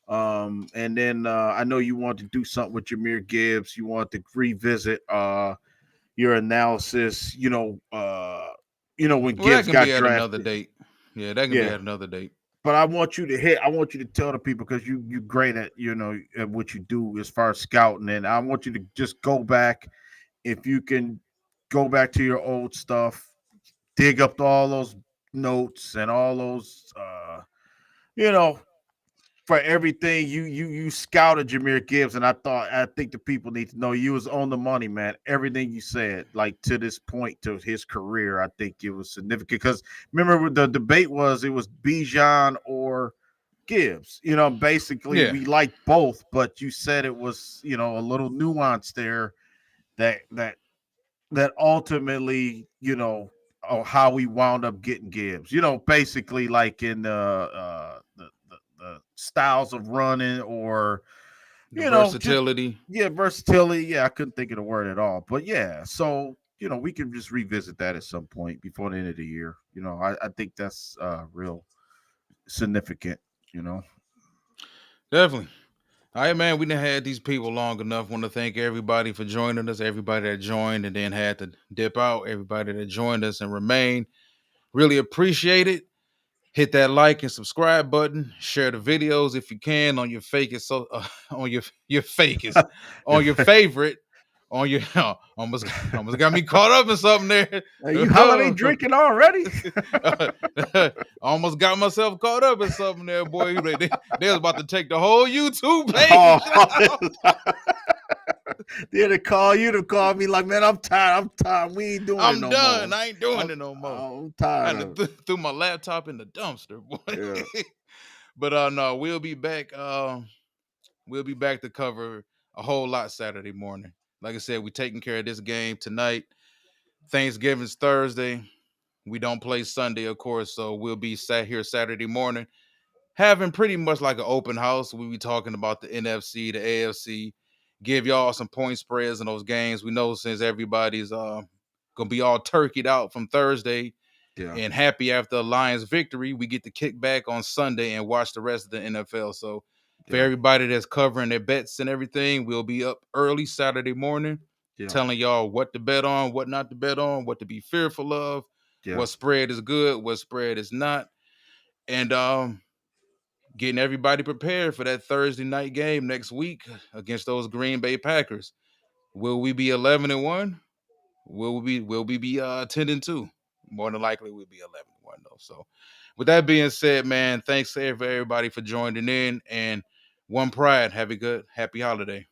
And then I know you want to do something with Jameer Gibbs. You want to revisit your analysis. You know when Gibbs got drafted. Another date. Yeah, that can be at another date. but I want you to hit. I want you to tell the people because you great at at what you do as far as scouting, and I want you to just go back if you can go back to your old stuff, dig up all those notes and all those you know for everything you scouted Jahmyr Gibbs, and I think the people need to know you was on the money, man. Everything you said, like to this point to his career, I think it was significant because remember the debate was it was Bijan or Gibbs. Basically Yeah, we liked both, but you said it was a little nuance there that ultimately, how we wound up getting Gibbs. Basically like in the styles of running or the just versatility. versatility. Yeah, I couldn't think of the word at all. But yeah, so we can just revisit that at some point before the end of the year. I think that's real significant. You know. Definitely. All right, man. We done had these people long enough. Want to thank everybody for joining us. Everybody that joined and then had to dip out. Everybody that joined us and remained. Really appreciate it. Hit that like and subscribe button. Share the videos if you can on your fakest on your fakest on your favorite on your almost got me caught up in something there. You holiday drinking already? Almost got myself caught up in something there, boy. They was about to take the whole YouTube page. Oh, they'd have called you to call me like, man, I'm tired. I'm tired. We ain't doing it no done. more. I ain't doing it no more. I'm I tired. had to threw my laptop in the dumpster, boy. Yeah. But no, we'll be back. We'll be back to cover a whole lot Saturday morning. Like I said, we're taking care of this game tonight. Thanksgiving's Thursday. We don't play Sunday, of course, so we'll be sat here Saturday morning, having pretty much like an open house. We'll be talking about the NFC, the AFC, give y'all some point spreads in those games. We know since everybody's gonna be all turkeyed out from Thursday Yeah. and happy after the Lions victory, we get to kick back on Sunday and watch the rest of the NFL. So for Yeah. everybody that's covering their bets and everything, we'll be up early Saturday morning Yeah. telling y'all what to bet on, what not to bet on, what to be fearful of, Yeah. what spread is good, what spread is not. And getting everybody prepared for that Thursday night game next week against those Green Bay Packers. Will we be 11-1? Will we be 10-2? More than likely we'll be 11-1 though. So with that being said, man, thanks to everybody for joining in, and one pride. Have a good happy holiday.